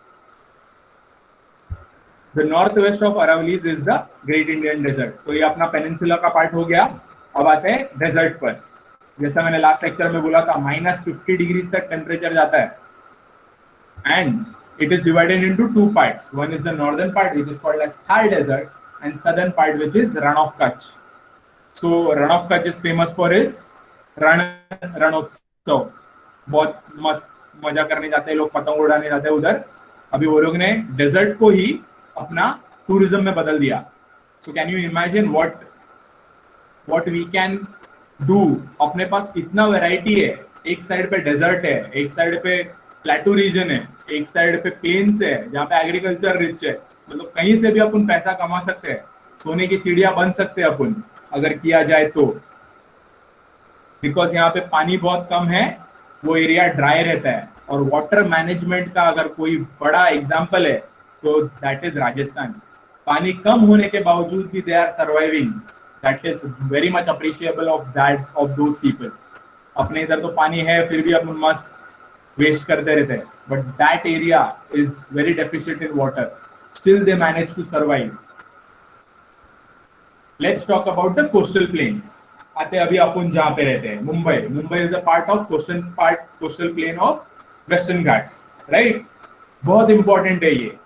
The north west of Aravallis is the great Indian desert. तो ये अपना पेनिनसुला का पार्ट हो गया. अब आते हैं डेजर्ट पर. जैसा मैंने लास्ट लेक्चर में बोला था, -50 डिग्रीज तक टेम्परेचर जाता है. And it is divided into two parts. One is the northern part, which is called as Thar Desert, and southern part which is Ran of Kutch. So Ran of Kutch is famous for his Rann Utsav. बहुत मस्त मजा करने जाते हैं लोग, पतंग उड़ाने जाते हैं उधर. अभी वो लोग ने डेजर्ट को ही अपना टूरिज्म में बदल दिया. So can you imagine what we can do? अपने पास इतना वैरायटी है. एक साइड पे डेजर्ट है, एक साइड पे प्लेटू रीजन है, एक साइड पे प्लेन्स है जहाँ पे एग्रीकल्चर रिच है. मतलब कहीं से भी अपन पैसा कमा सकते हैं, सोने की चिड़िया बन सकते हैं अपन अगर किया जाए तो. बिकॉज यहाँ पे पानी बहुत कम है, वो एरिया ड्राई रहता है. और वाटर मैनेजमेंट का अगर कोई बड़ा एग्जाम्पल है तो दैट इज राजस्थान. पानी कम होने के बावजूद भी they are surviving. That is very much appreciable of those people. अपने इधर तो पानी है फिर भी अपन मस्त वेस्ट करते रहते हैं, but that area is very deficient in water. Still they manage to survive. Let's talk about the coastal plains. आते अभी अपन जहाँ पे रहते हैं, Mumbai is a part of coastal plain of western Ghats, right. बहुत इंपॉर्टेंट है ये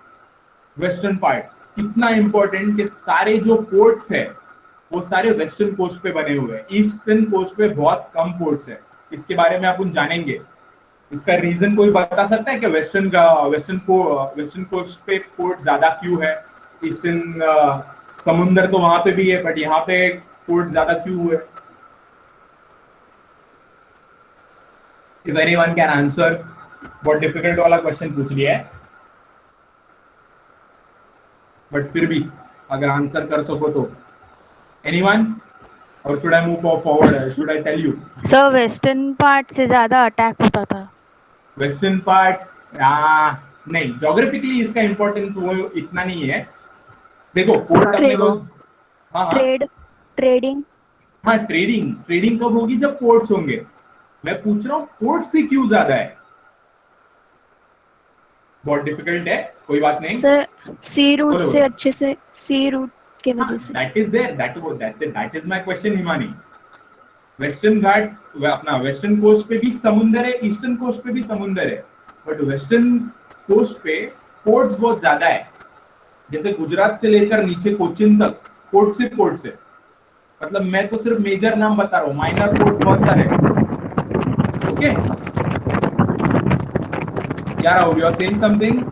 वेस्टर्न पार्ट. इतना इंपॉर्टेंट कि सारे जो पोर्ट्स है वो सारे वेस्टर्न कोस्ट पे बने हुए हैं. ईस्टर्न कोस्ट पे बहुत कम पोर्ट्स है. इसके बारे में अपन जानेंगे. इसका रीजन कोई बता सकता है कि वेस्टर्न कोस्ट पे पोर्ट ज्यादा क्यों है? ईस्टर्न समुंदर तो वहां पे भी है, बट यहाँ पे पोर्ट ज्यादा क्यों है? If anyone can answer, बहुत डिफिकल्ट वाला क्वेश्चन पूछ लिया है, बट फिर भी अगर आंसर कर सको तो. Anyone? Or should I move forward? Should I tell you? Sir western part से ज्यादा अटैक होता था. वेस्टर्न पार्ट्स नहीं, जोग्राफिकली इसका इंपॉर्टेंस वो इतना नहीं है. देखो पोर्ट अपने लोग ट्रेडिंग. हाँ, ट्रेडिंग कब होगी? जब पोर्ट्स होंगे. मैं पूछ रहा हूँ पोर्ट से क्यों ज्यादा है? बहुत डिफिकल्ट है, कोई बात नहीं. सर सी रूट से अच्छे से सी रूट के वजह से. That is there, that is my question Himani. Western Ghat अपना वेस्टर्न कोस्ट पे भी समुंदर है, ईस्टर्न कोस्ट पे भी समुंदर है, बट वेस्टर्न कोस्ट पे पोर्ट्स बहुत ज्यादा है. जैसे गुजरात से लेकर नीचे कोचिन तक पोर्ट्स है. मतलब मैं तो सिर्फ मेजर नाम बता रहा हूँ, माइनर पोर्ट्स बहुत सारे हैं. ओके, क्या रहा, यू आर सेइंग समथिंग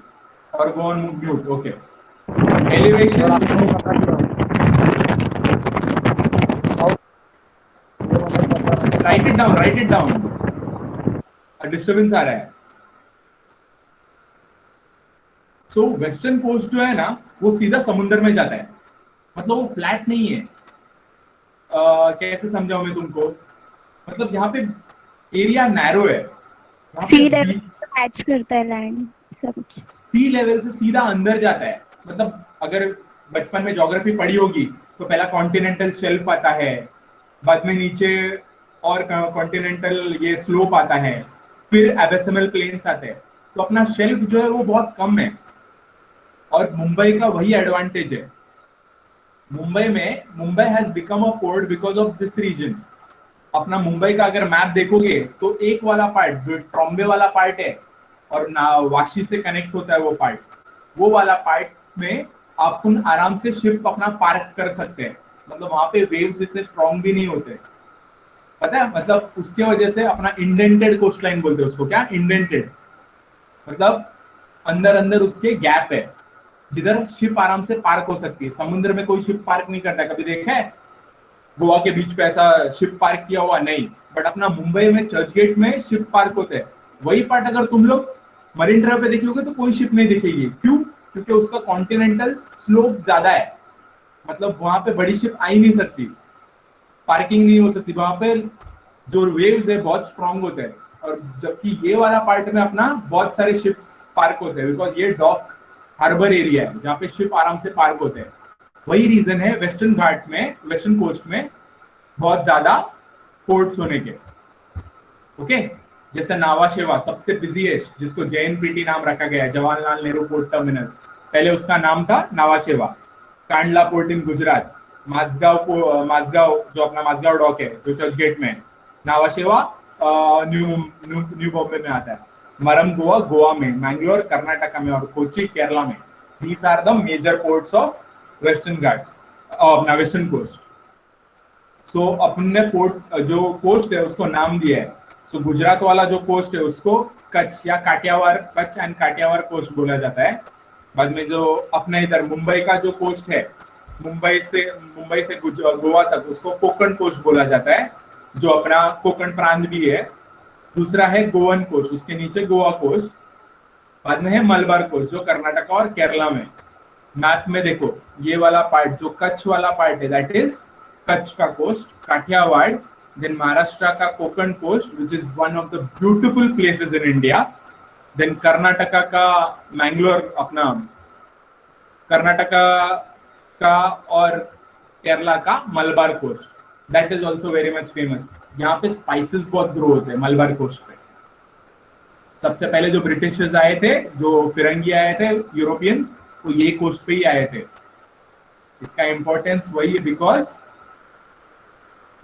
और go on mute. Okay, elevation. Write it down. Disturbance आ रहा है. सो वेस्टर्न कोस्ट जो है ना, वो सीधा समुद्र में जाता है. मतलब वो फ्लैट नहीं है. कैसे समझाऊं मैं तुमको? मतलब यहाँ पे एरिया नैरो है. सी लेवल मैच करता है लैंड सब कुछ. सी लेवल से सीधा अंदर जाता है. मतलब अगर बचपन में ज्योग्राफी पढ़ी होगी तो पहला कॉन्टिनेंटल शेल्फ आता है, बाद में नीचे और कॉन्टिनेंटल ये स्लोप आता है, फिर एबेसिमल प्लेन्स आते हैं. तो अपना शेल्फ जो है वो बहुत कम है. और मुंबई का वही एडवांटेज है. Mumbai has become a port because of this reason. अपना मुंबई का अगर मैप देखोगे तो एक वाला पार्ट जो ट्रॉम्बे वाला पार्ट है और वाशी से कनेक्ट होता है वो वाला पार्ट में आप आराम से शिप अपना पार्क कर सकते हैं. मतलब वहां पे वेव्स इतने स्ट्रॉन्ग भी नहीं होते, पता है. मतलब उसके वजह से अपना इंडेंटेड कोस्ट लाइन बोलते हैं उसको. क्या इंडेंटेड? मतलब अंदर उसके गैप है जिधर शिप आराम से पार्क हो सकती है. समुद्र में कोई शिप पार्क नहीं करता. कभी देखा है गोवा के बीच पे ऐसा शिप पार्क किया हुआ? नहीं. बट अपना मुंबई में चर्च गेट में शिप पार्क होते हैं. वही पार्ट अगर तुम लोग मरीन ड्राइव पे देखोगे तो कोई शिप नहीं दिखेगी. क्यों? क्योंकि उसका कॉन्टिनेंटल स्लोप ज्यादा है. मतलब वहां पे बड़ी शिप आ ही नहीं सकती, पार्किंग नहीं हो सकती. वहां पे जो वेव्स है बहुत स्ट्रॉन्ग होते हैं. और जबकि ये वाला पार्ट में अपना बहुत सारे शिप्स पार्क होते हैं, बिकॉज ये डॉक हार्बर एरिया है जहाँ पे शिप आराम से पार्क होते हैं. वही रीजन है वेस्टर्न घाट में, वेस्टर्न कोस्ट में बहुत ज्यादा पोर्ट्स होने के. ओके, जैसे नावा शेवा सबसे बिजीएस्ट, जिसको JNPT नाम रखा गया है, जवाहरलाल नेहरू पोर्ट टर्मिनल्स. पहले उसका नाम था नावा शेवा. कांडला पोर्ट इन गुजरात, माजगांव जो अपना माजगांव डॉक है जो चर्च गेट में, नावा शेवा न्यू बॉम्बे में आता है. मरम गोवा में, मैंगलोर कर्नाटका में और कोची केरला में. These are the major ports of western Ghats, अपना वेस्टर्न कोस्ट। सो अपने पोर्ट जो कोस्ट है उसको नाम दिया है। सो गुजरात वाला जो कोस्ट है उसको कच्छ या काठियावाड़, कच्छ एंड काठियावाड़ कोस्ट बोला जाता है। बाद में जो अपने इधर मुंबई का जो कोस्ट है, मुंबई से गोवा तक, उसको कोकण कोस्ट बोला जाता है, जो अपना कोकण प्रांत भी है। दूसरा है गोवन कोस्ट, उसके नीचे गोवा कोस्ट। बाद में है मलबार कोस्ट जो कर्नाटक और केरला में। मैप में देखो ये वाला पार्ट जो कच्छ वाला पार्ट है दैट इज कच्छ का कोस्ट, काठियावाड़, देन महाराष्ट्र का Konkan coast which is one of the beautiful places in India, then Karnataka का मैंगलोर, अपना कर्नाटका का और केरला का Malabar coast that is also very much famous. यहाँ पे स्पाइसेस बहुत ग्रो होते हैं मलबार कोस्ट पे। सबसे पहले जो ब्रिटिशर्स आए थे, जो फिरंगी आए थे यूरोपियंस, वो ये कोस्ट पे ही आए थे। इसका इंपॉर्टेंस वही है बिकॉज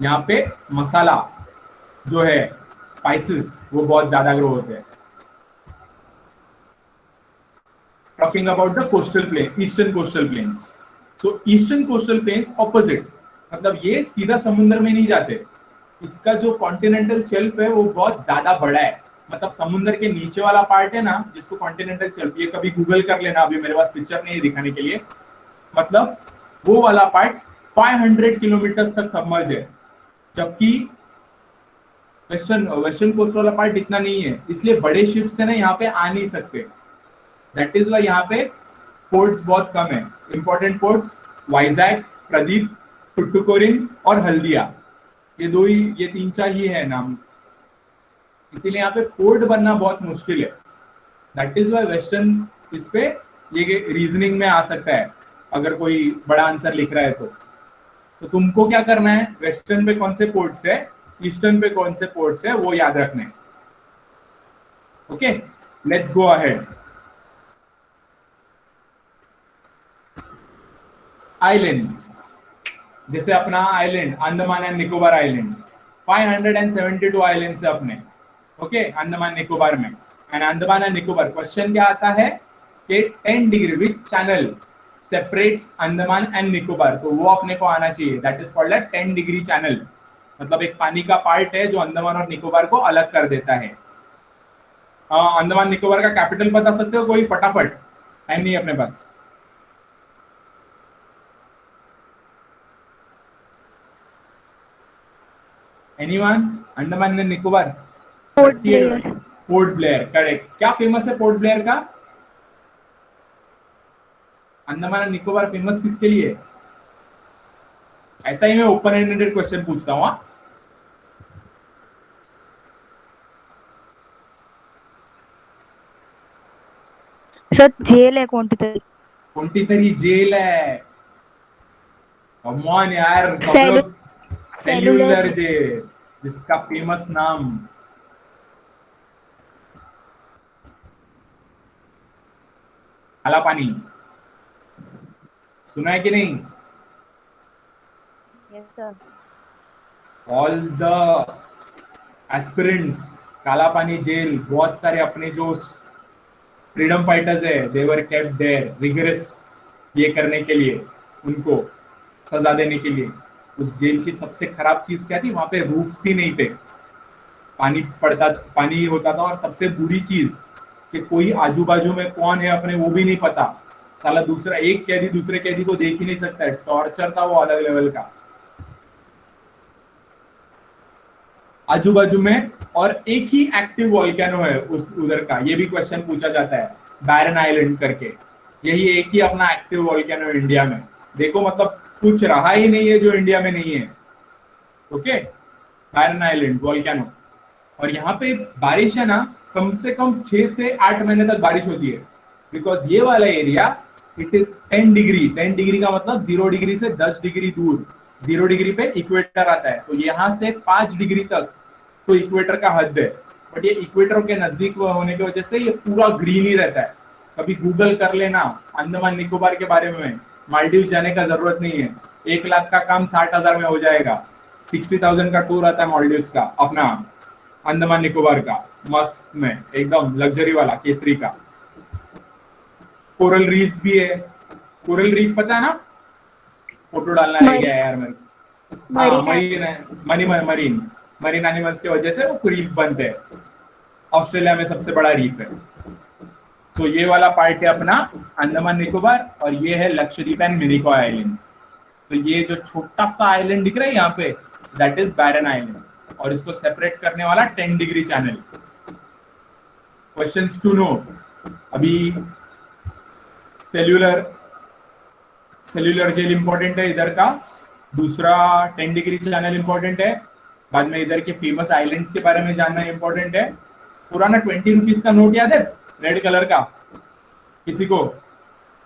यहाँ पे मसाला जो है, स्पाइसेस, वो बहुत ज्यादा ग्रो होते हैं। Talking about the coastal plain, eastern coastal planes. So eastern coastal planes opposite, मतलब ये सीधा समुद्र में नहीं जाते। इसका जो कॉन्टिनेंटल शेल्फ है वो बहुत ज्यादा बड़ा है, मतलब समुद्र के नीचे वाला पार्ट है ना जिसको कॉन्टिनेंटल शेल्फ, ये कभी गूगल कर लेना, अभी मेरे पास पिक्चर नहीं है दिखाने के लिए। मतलब वो वाला पार्ट 500 किलोमीटर तक सबमर्ज है, जबकि वेस्टर्न कोस्ट वाला पार्ट इतना नहीं है। इसलिए बड़े शिप से ना यहाँ पे आ नहीं सकते। दैट इज वाई यहाँ पे पोर्ट्स बहुत कम है। इंपॉर्टेंट पोर्ट्स वाइजैक, प्रदीप, टुटुकोरिन और हल्दिया, ये 3-4 ही है नाम। इसीलिए यहाँ पे पोर्ट बनना बहुत मुश्किल है। दैट इज वाई वेस्टर्न इस पे ये रीजनिंग में आ सकता है अगर कोई बड़ा आंसर लिख रहा है तो तुमको क्या करना है, वेस्टर्न पे कौन से पोर्ट्स है, ईस्टर्न पे कौन से पोर्ट्स है, वो याद रखना है। Okay, let's go ahead. Islands, जैसे अपना island Andaman and Nicobar islands, 572 islands है अपने, ओके, अंडमान निकोबार में। And Andaman and Nicobar, question क्या आता है कि 10 degree which channel separates Andaman and Nicobar, तो वो अपने को आना चाहिए। That is called 10 degree channel, मतलब एक पानी का पार्ट है जो अंडमान और निकोबार को अलग कर देता है। अंडमान निकोबार का कैपिटल बता सकते हो कोई फटाफट? टाइम नहीं है अपने पास। Anyone? Andaman and Nicobar, Port Blair. Port Blair, correct. क्या फेमस है पोर्ट ब्लेयर का? अंडमान एंड निकोबार फेमस किसके लिए? ऐसा ही मैं ओपन एंडेड क्वेश्चन पूछता हूँ। सर जेल है कोणती जेल है। कम ऑन यार, सब लोग सेल्यूलर जेल, जिसका फेमस नाम काला पानी, सुना है कि नहीं? Yes sir. All the aspirants, काला पानी जेल, बहुत सारे अपने जो फ्रीडम फाइटर्स है, दे वर केप्ट देयर रिगरस, ये करने के लिए, उनको सजा देने के लिए। उस जेल की सबसे खराब चीज क्या थी? वहां पे रूफ्स ही नहीं थे, पानी होता था। और सबसे बुरी चीज कि कोई आजू बाजू में कौन है अपने वो भी नहीं पता। साला दूसरा एक कैदी दूसरे कैदी को देख ही नहीं सकता है। टॉर्चर था वो अलग लेवल का आजू बाजू में। और एक ही एक्टिव वॉल्केनो है उस उधर का, ये भी क्वेश्चन पूछा जाता है, बैरन आइलैंड करके। यही एक ही अपना एक्टिव वॉल्केनो इंडिया में। देखो मतलब कुछ रहा ही नहीं है जो इंडिया में नहीं है। ओके, बैरन आइलैंड वॉल्केनो। और यहाँ पे बारिश है ना, कम से कम 6 से 8 महीने तक बारिश होती है। बिकॉज ये वाला area it is 10 degree. 10 degree का मतलब 0 डिग्री से 10 डिग्री दूर। 0 डिग्री पे इक्वेटर आता है, तो यहाँ से 5 डिग्री तक तो इक्वेटर का हद है। बट ये इक्वेटर के नजदीक होने की वजह से ये पूरा ग्रीन ही रहता है। कभी गूगल कर लेना अंडमान निकोबार के बारे में, मालदीव जाने का जरूरत नहीं है। 1 लाख का काम 60,000 में हो जाएगा। 60,000 का टूर आता है मालदीव्स का, अपना अंडमान निकोबार का, मस्त में एकदम लग्जरी वाला, केसरी का। कोरल रीफ्स भी है। कोरल रीफ पता है ना, फोटो डालना रह गया यार मेरे को। हाँ, मरीन मरीन एनिमल्स की वजह से वो रीफ बनते हैं। ऑस्ट्रेलिया में सबसे बड़ा रीफ है। तो ये वाला पार्ट है अपना अंडमान निकोबार, और ये है लक्षद्वीप एंड मिनिकॉय आइलैंड्स। तो ये जो छोटा सा आइलैंड दिख रहा है यहाँ पे, दैट इज बैरन आइलैंड, और इसको सेपरेट करने वाला 10 degree channel. Questions to know, अभी सेल्यूलर जेल इंपॉर्टेंट है इधर का, दूसरा 10 डिग्री चैनल इंपॉर्टेंट है, बाद में इधर के फेमस आइलैंड्स के बारे में जानना इंपॉर्टेंट है। पुराना 20 रुपीज का नोट याद है, रेड कलर का? किसी को?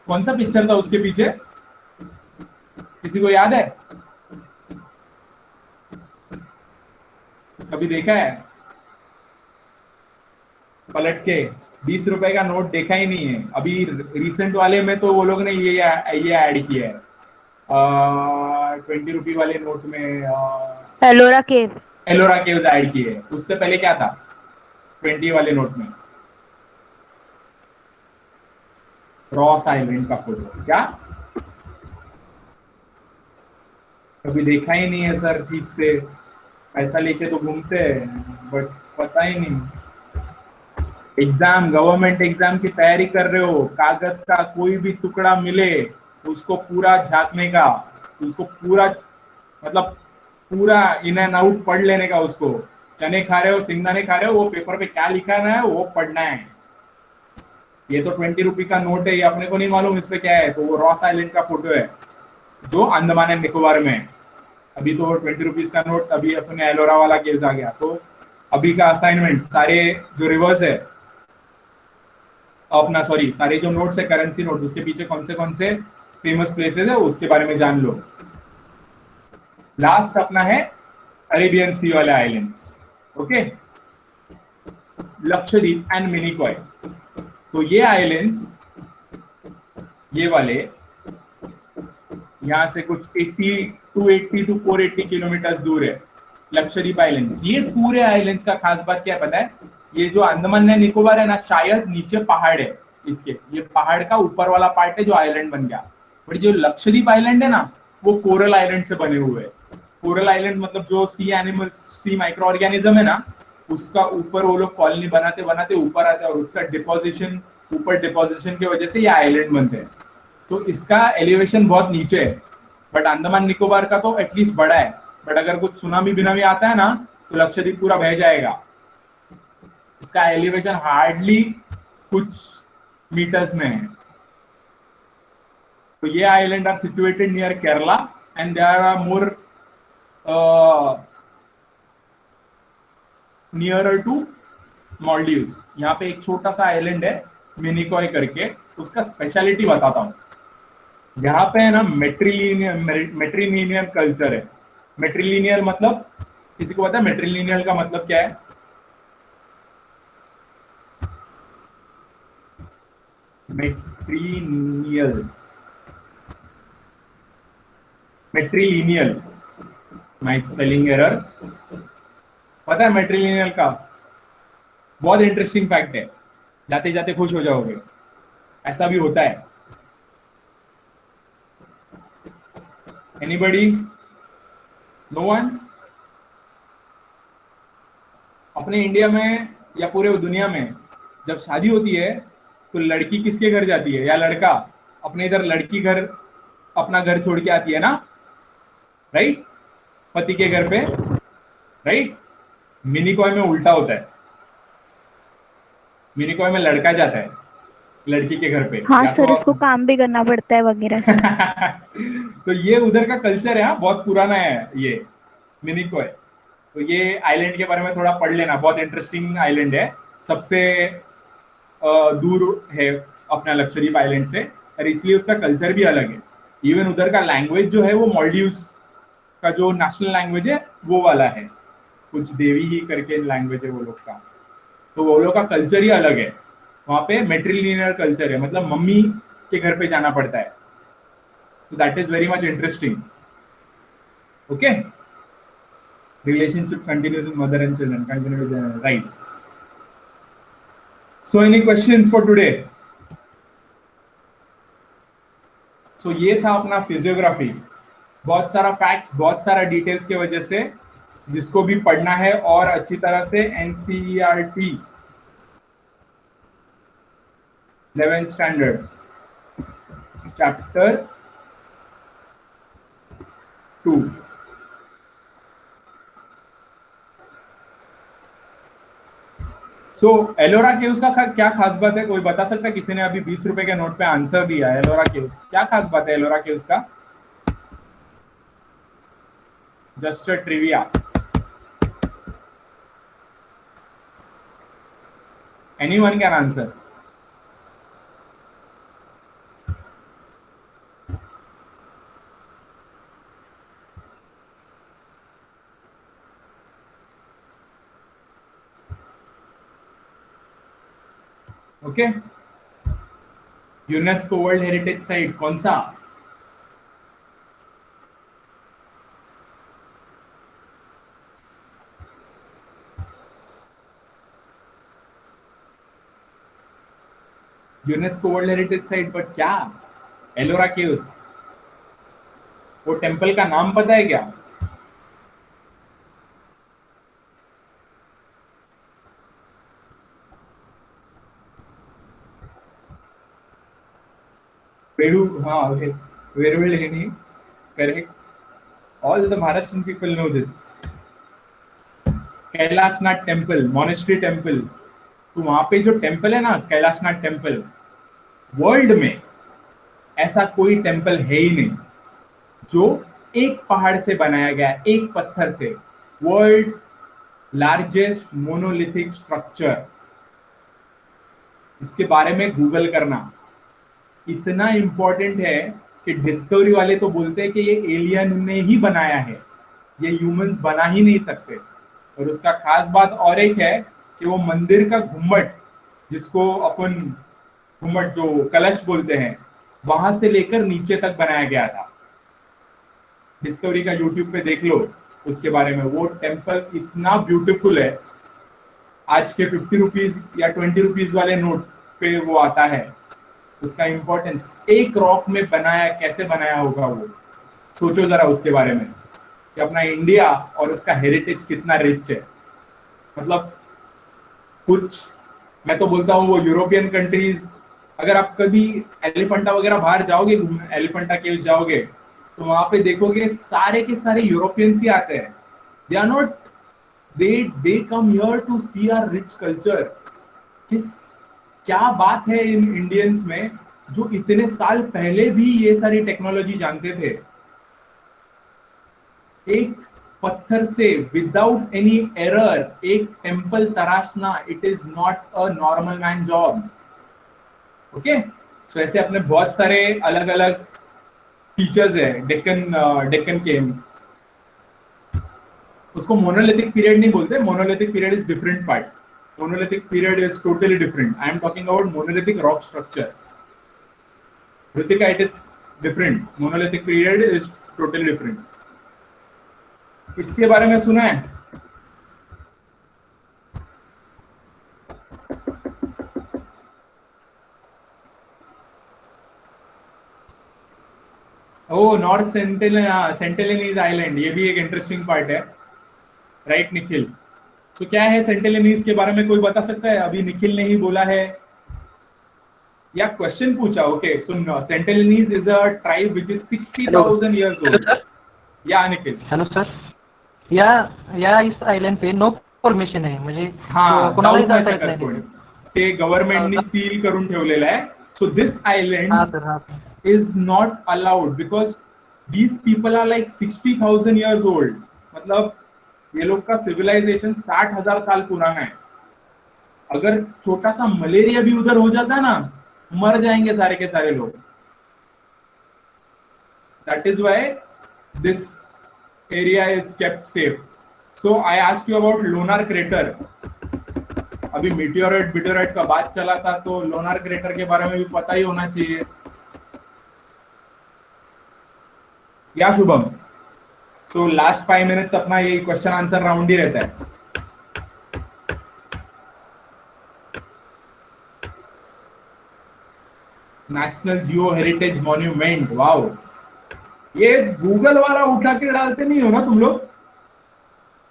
कौन सा पिक्चर था उसके पीछे, किसी को याद है? कभी देखा है पलट के? 20 रुपए का नोट देखा ही नहीं है। अभी रिसेंट वाले में तो वो लोग ने ये ऐड किया है 20 रुपए वाले नोट में एलोरा केव्स ऐड किए है। उससे पहले क्या था 20 वाले नोट में? रॉस आइलैंड का फोटो। क्या कभी देखा ही नहीं है सर ठीक से? पैसा लेके तो घूमते हैं बट पता ही नहीं। एग्जाम, गवर्नमेंट एग्जाम की तैयारी कर रहे हो, कागज का कोई भी टुकड़ा मिले उसको पूरा झांकने का, उसको पूरा मतलब पूरा इन एंड आउट पढ़ लेने का। उसको चने खा रहे हो, सिंगदाने खा रहे हो, वो पेपर पे क्या लिखा है वो पढ़ना है। ये तो 20 रुपए का नोट है, ये अपने को नहीं मालूम इस पे क्या है। तो वो रॉस आइलैंड का फोटो है जो अंडमान एंड निकोबार में है। अभी तो 20 रुपीज का नोट, अभी अपने एलोरा वाला केव्स आ गया। तो अभी का असाइनमेंट, सारे जो रिवर्स है अपना, सॉरी सारे जो नोट्स है करेंसी नोट्स, उसके पीछे कौन से फेमस प्लेसेस है उसके बारे में जान लो। लास्ट अपना है अरेबियन सी वाले islands, okay, Lakshadweep and Minicoy. तो ये आइलैंड्स, ये वाले यहां से कुछ 280 to 480 किलोमीटर दूर है लक्षद्वीप आइलैंड्स। ये पूरे आइलैंड्स का खास बात क्या है पता है? ये जो अंडमान एंड निकोबार है ना, शायद नीचे पहाड़ है इसके, ये पहाड़ का ऊपर वाला पार्ट है जो आइलैंड बन गया। बट जो लक्षद्वीप आइलैंड है ना, वो कोरल आइलैंड से बने हुए हैं। कोरल आइलैंड मतलब जो सी एनिमल, सी माइक्रो ऑर्गेनिज्म है ना, उसका ऊपर वो लोग कॉलोनी बनाते बनाते ऊपर आते हैं, और उसका डिपोजिशन, ऊपर डिपोजिशन की वजह से ये आइलैंड बनते हैं। तो इसका एलिवेशन बहुत नीचे है, बट अंडमान निकोबार का तो एटलीस्ट बड़ा है। बट अगर कुछ सुनामी बिनामी आता है ना, तो लक्षद्वीप पूरा बह जाएगा। इसका एलिवेशन हार्डली कुछ मीटर्स में है। तो ये island are situated near Kerala and they are more nearer to Maldives. यहाँ पे एक छोटा सा आइलैंड है मिनिकॉय करके, उसका स्पेशलिटी बताता हूँ। यहाँ पे है ना मेट्रीलिनियल कल्चर है। मेट्रीलिनियल मतलब, किसी को पता है मेट्रीलिनियल का मतलब क्या है? Matrilineal, my spelling error. पता है मेट्रीलिनियल का? बहुत इंटरेस्टिंग फैक्ट है, जाते जाते खुश हो जाओगे। ऐसा भी होता है। एनीबडी? No one? अपने इंडिया में या पूरे दुनिया में जब शादी होती है तो लड़की किसके घर जाती है, या लड़का? अपने इधर लड़की घर, अपना घर छोड़ के आती है ना, राइट, पति के घर पे, राइट। मिनिकॉय में उल्टा होता है। मिनिकॉय में लड़का जाता है लड़की के घर पे। हाँ सर, उसको काम भी करना पड़ता है वगैरह से। तो ये उधर का कल्चर है, हाँ, बहुत पुराना है ये मिनिकॉय। तो ये आइलैंड के बारे में थोड़ा पढ़ लेना, बहुत इंटरेस्टिंग आइलैंड है। सबसे दूर है अपना लक्षद्वीप आइलैंड से, और इसलिए उसका कल्चर भी अलग है। इवन उधर का लैंग्वेज जो है वो मॉलडीव्स का जो नेशनल लैंग्वेज है वो वाला है, कुछ देवी ही करके लैंग्वेज है वो लोग का। तो वो लोग का कल्चर ही अलग है। वहाँ पे मेट्रीलिनियल कल्चर है, मतलब मम्मी के घर पे जाना पड़ता है। तो that is very much interesting. Okay, relationship continues with mother and children, continue with, right. So any questions for today? सो ये था अपना फिजियोग्राफी। बहुत सारा फैक्ट्स, बहुत सारा डिटेल्स की वजह से, जिसको भी पढ़ना है और अच्छी तरह से, एनसीईआरटी 11th स्टैंडर्ड चैप्टर 2। सो एलोरा केव्स का क्या खास बात है, कोई बता सकता है? किसी ने अभी 20 रुपए के नोट पे आंसर दिया है। एलोरा केव्स क्या खास बात है एलोरा केव्स का? Just a trivia. Anyone can answer? Okay, UNESCO world heritage site कौन सा? यूनेस्को वर्ल्ड हेरिटेज साइट, पर क्या एलोरा केव्स? वो टेंपल का नाम पता है क्या? Veruveleni, correct. All the Maharashtrian people know this. Kailashnath temple, monastery temple. तो वहां पे जो टेम्पल है ना, कैलाशनाथ टेम्पल, वर्ल्ड में ऐसा कोई टेम्पल है ही नहीं जो एक पहाड़ से बनाया गया, एक पत्थर से। वर्ल्ड्स लार्जेस्ट मोनोलिथिक स्ट्रक्चर, इसके बारे में गूगल करना। इतना इंपॉर्टेंट है कि डिस्कवरी वाले तो बोलते हैं कि ये एलियन ने ही बनाया है, ये ह्यूमंस बना ही नहीं सकते। और उसका खास बात और एक है कि वो मंदिर का घुम्मट, जिसको अपन घुम्मट जो कलश बोलते हैं, वहां से लेकर नीचे तक बनाया गया था। डिस्कवरी का यूट्यूब पे देख लो उसके बारे में। वो टेम्पल इतना ब्यूटीफुल है, आज के 50 रुपीज या 20 रुपीज वाले नोट पे वो आता है। उसका इंपॉर्टेंस, एक रॉक में बनाया, कैसे बनाया होगा वो, सोचो जरा उसके बारे में कि अपना इंडिया और उसका हेरिटेज कितना रिच है। मतलब कुछ, मैं तो बोलता हूँ वो यूरोपियन कंट्रीज, अगर आप कभी एलिफेंटा वगैरह बाहर जाओगे, एलिफेंटा केव्स जाओगे, तो वहां पे देखोगे सारे के सारे यूरोपियंस ही आते हैं। They are not, they come here to see our rich culture. क्या बात है इन इंडियंस में जो इतने साल पहले भी ये सारी टेक्नोलॉजी जानते थे। एक पत्थर से विदाउट एनी एरर एक टेम्पल तराशना, it is not a normal man job. Okay, so ऐसे अपने बहुत सारे अलग अलग फीचर्स है डेक्कन के। उसको मोनोलिथिक पीरियड नहीं बोलते, monolithic period is different part. Monolithic period is totally different. I am talking about monolithic rock structure. Ritika, it is different. Monolithic period is totally different. इसके बारे में सुना है? ओ नॉर्थ सेंटिलिनीज आइलैंड, ये भी एक इंटरेस्टिंग पार्ट है, राइट निखिल? तो क्या है सेंटिलिनीज के बारे में कोई बता सकता है? अभी निखिल ने ही बोला है या क्वेश्चन पूछा। ओके, सुन, Sentinelese is a tribe which is 60,000 years old. या निखिल? हेलो सर, या इस आइलैंड पे नो परमिशन आहे, म्हणजे हाँ, कोणालाही जाऊ नाही जाता येत शकत नाही कोणी, ते गव्हर्नमेंटनी सील करून ठेवलेलं आहे. सो दिस हा आइलैंड सर, हा sir. is not allowed because these people are like 60,000 years old. मतलब ये लोग का सिविलाइजेशन 60,000 साल पुराना है। अगर छोटा सा मलेरिया भी उधर हो जाता ना, मर जाएंगे सारे के सारे लोग। That is why this area is kept safe. So I asked you about Lonar crater. अभी मीटियोराइट का बात चला था, तो लोनार क्रेटर के बारे में भी पता ही होना चाहिए। या शुभम? सो लास्ट 5 मिनट्स अपना ये क्वेश्चन आंसर राउंड ही रहता है। नेशनल जियो हेरिटेज मॉन्यूमेंट, वाओ, ये गूगल वाला उठा के डालते नहीं हो ना तुम लोग?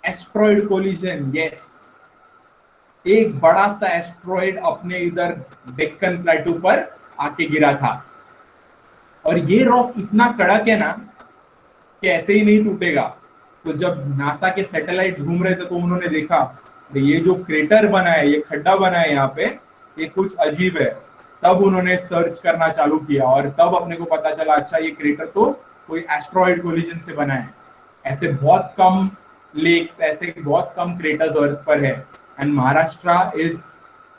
एस्ट्रॉइड कोलिजन, यस, एक बड़ा सा एस्ट्रॉइड अपने इधर डेक्कन प्लेटू पर आके गिरा था, और ये रॉक इतना कड़क है ना कि ऐसे ही नहीं टूटेगा। तो जब नासा के सैटेलाइट घूम रहे थे तो उन्होंने देखा ये जो क्रेटर बना है, ये खड्डा बना है यहाँ पे, ये कुछ अजीब है। तब उन्होंने सर्च करना चालू किया और तब अपने को पता चला अच्छा ये क्रेटर तो कोई एस्ट्रॉइड कोलिजन से बना है। ऐसे बहुत कम लेक्स, ऐसे बहुत कम क्रेटर्स अर्थ पर है, and Maharashtra is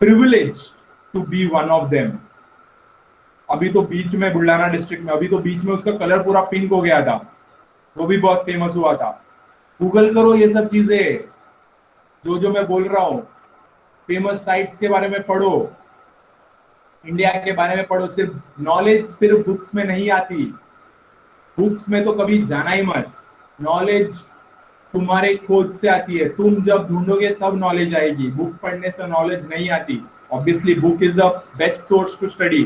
privileged to be one of them. अभी तो बीच में, बुल्ढाना डिस्ट्रिक्ट में, अभी तो बीच में उसका कलर पूरा पिंक हो गया था, वो भी बहुत फेमस हुआ था। गूगल करो ये सब चीजें, जो मैं बोल रहा हूँ, फेमस साइट्स के बारे में पढ़ो, इंडिया के बारे में पढ़ो। सिर्फ नॉलेज सिर्फ बुक्स में नहीं आती, बुक्स में तो कभी जाना ही मत। नॉलेज तुम्हारे खोज से आती है, तुम जब ढूंढोगे तब नॉलेज आएगी, बुक पढ़ने से नॉलेज नहीं आती। Obviously book is the best source to study,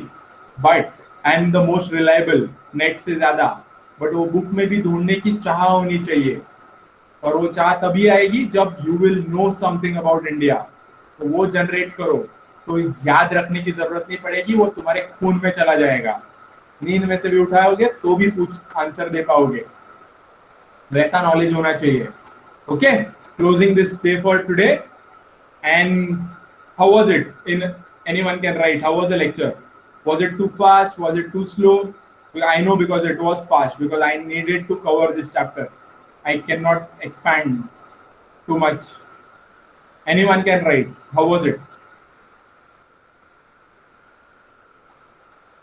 but and the most reliable, net से ज्यादा, बट वो बुक में भी ढूंढने की चाह होनी चाहिए, और वो चाह तभी आएगी जब you will know something about India. तो वो जनरेट करो, तो याद रखने की जरूरत नहीं पड़ेगी, वो तुम्हारे खून में चला जाएगा। नींद में से भी उठाओगे तो भी कुछ आंसर दे पाओगे, वैसा नॉलेज होना चाहिए। Okay, closing this day for today, and how was it? In anyone can write, how was the lecture? Was it too fast? Was it too slow? I know because it was fast, because I needed to cover this chapter. I cannot expand too much. Anyone can write. How was it?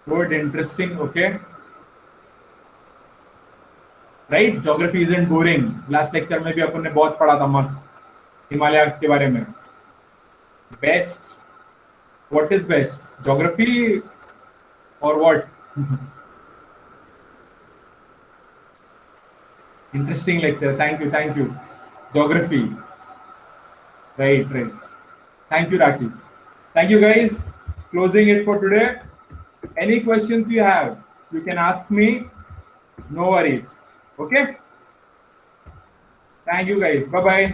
Good, interesting, okay. Right? Geography isn't boring. Last lecture में भी अपन ने बहुत पढ़ा था मस्त, हिमालयास के बारे में। Best? What is best? Geography or what? Interesting lecture. Thank you. Geography. Right. Thank you, Raki. Thank you, guys. Closing it for today. Any questions you have, you can ask me. No worries. Okay? Thank you, guys. Bye-bye.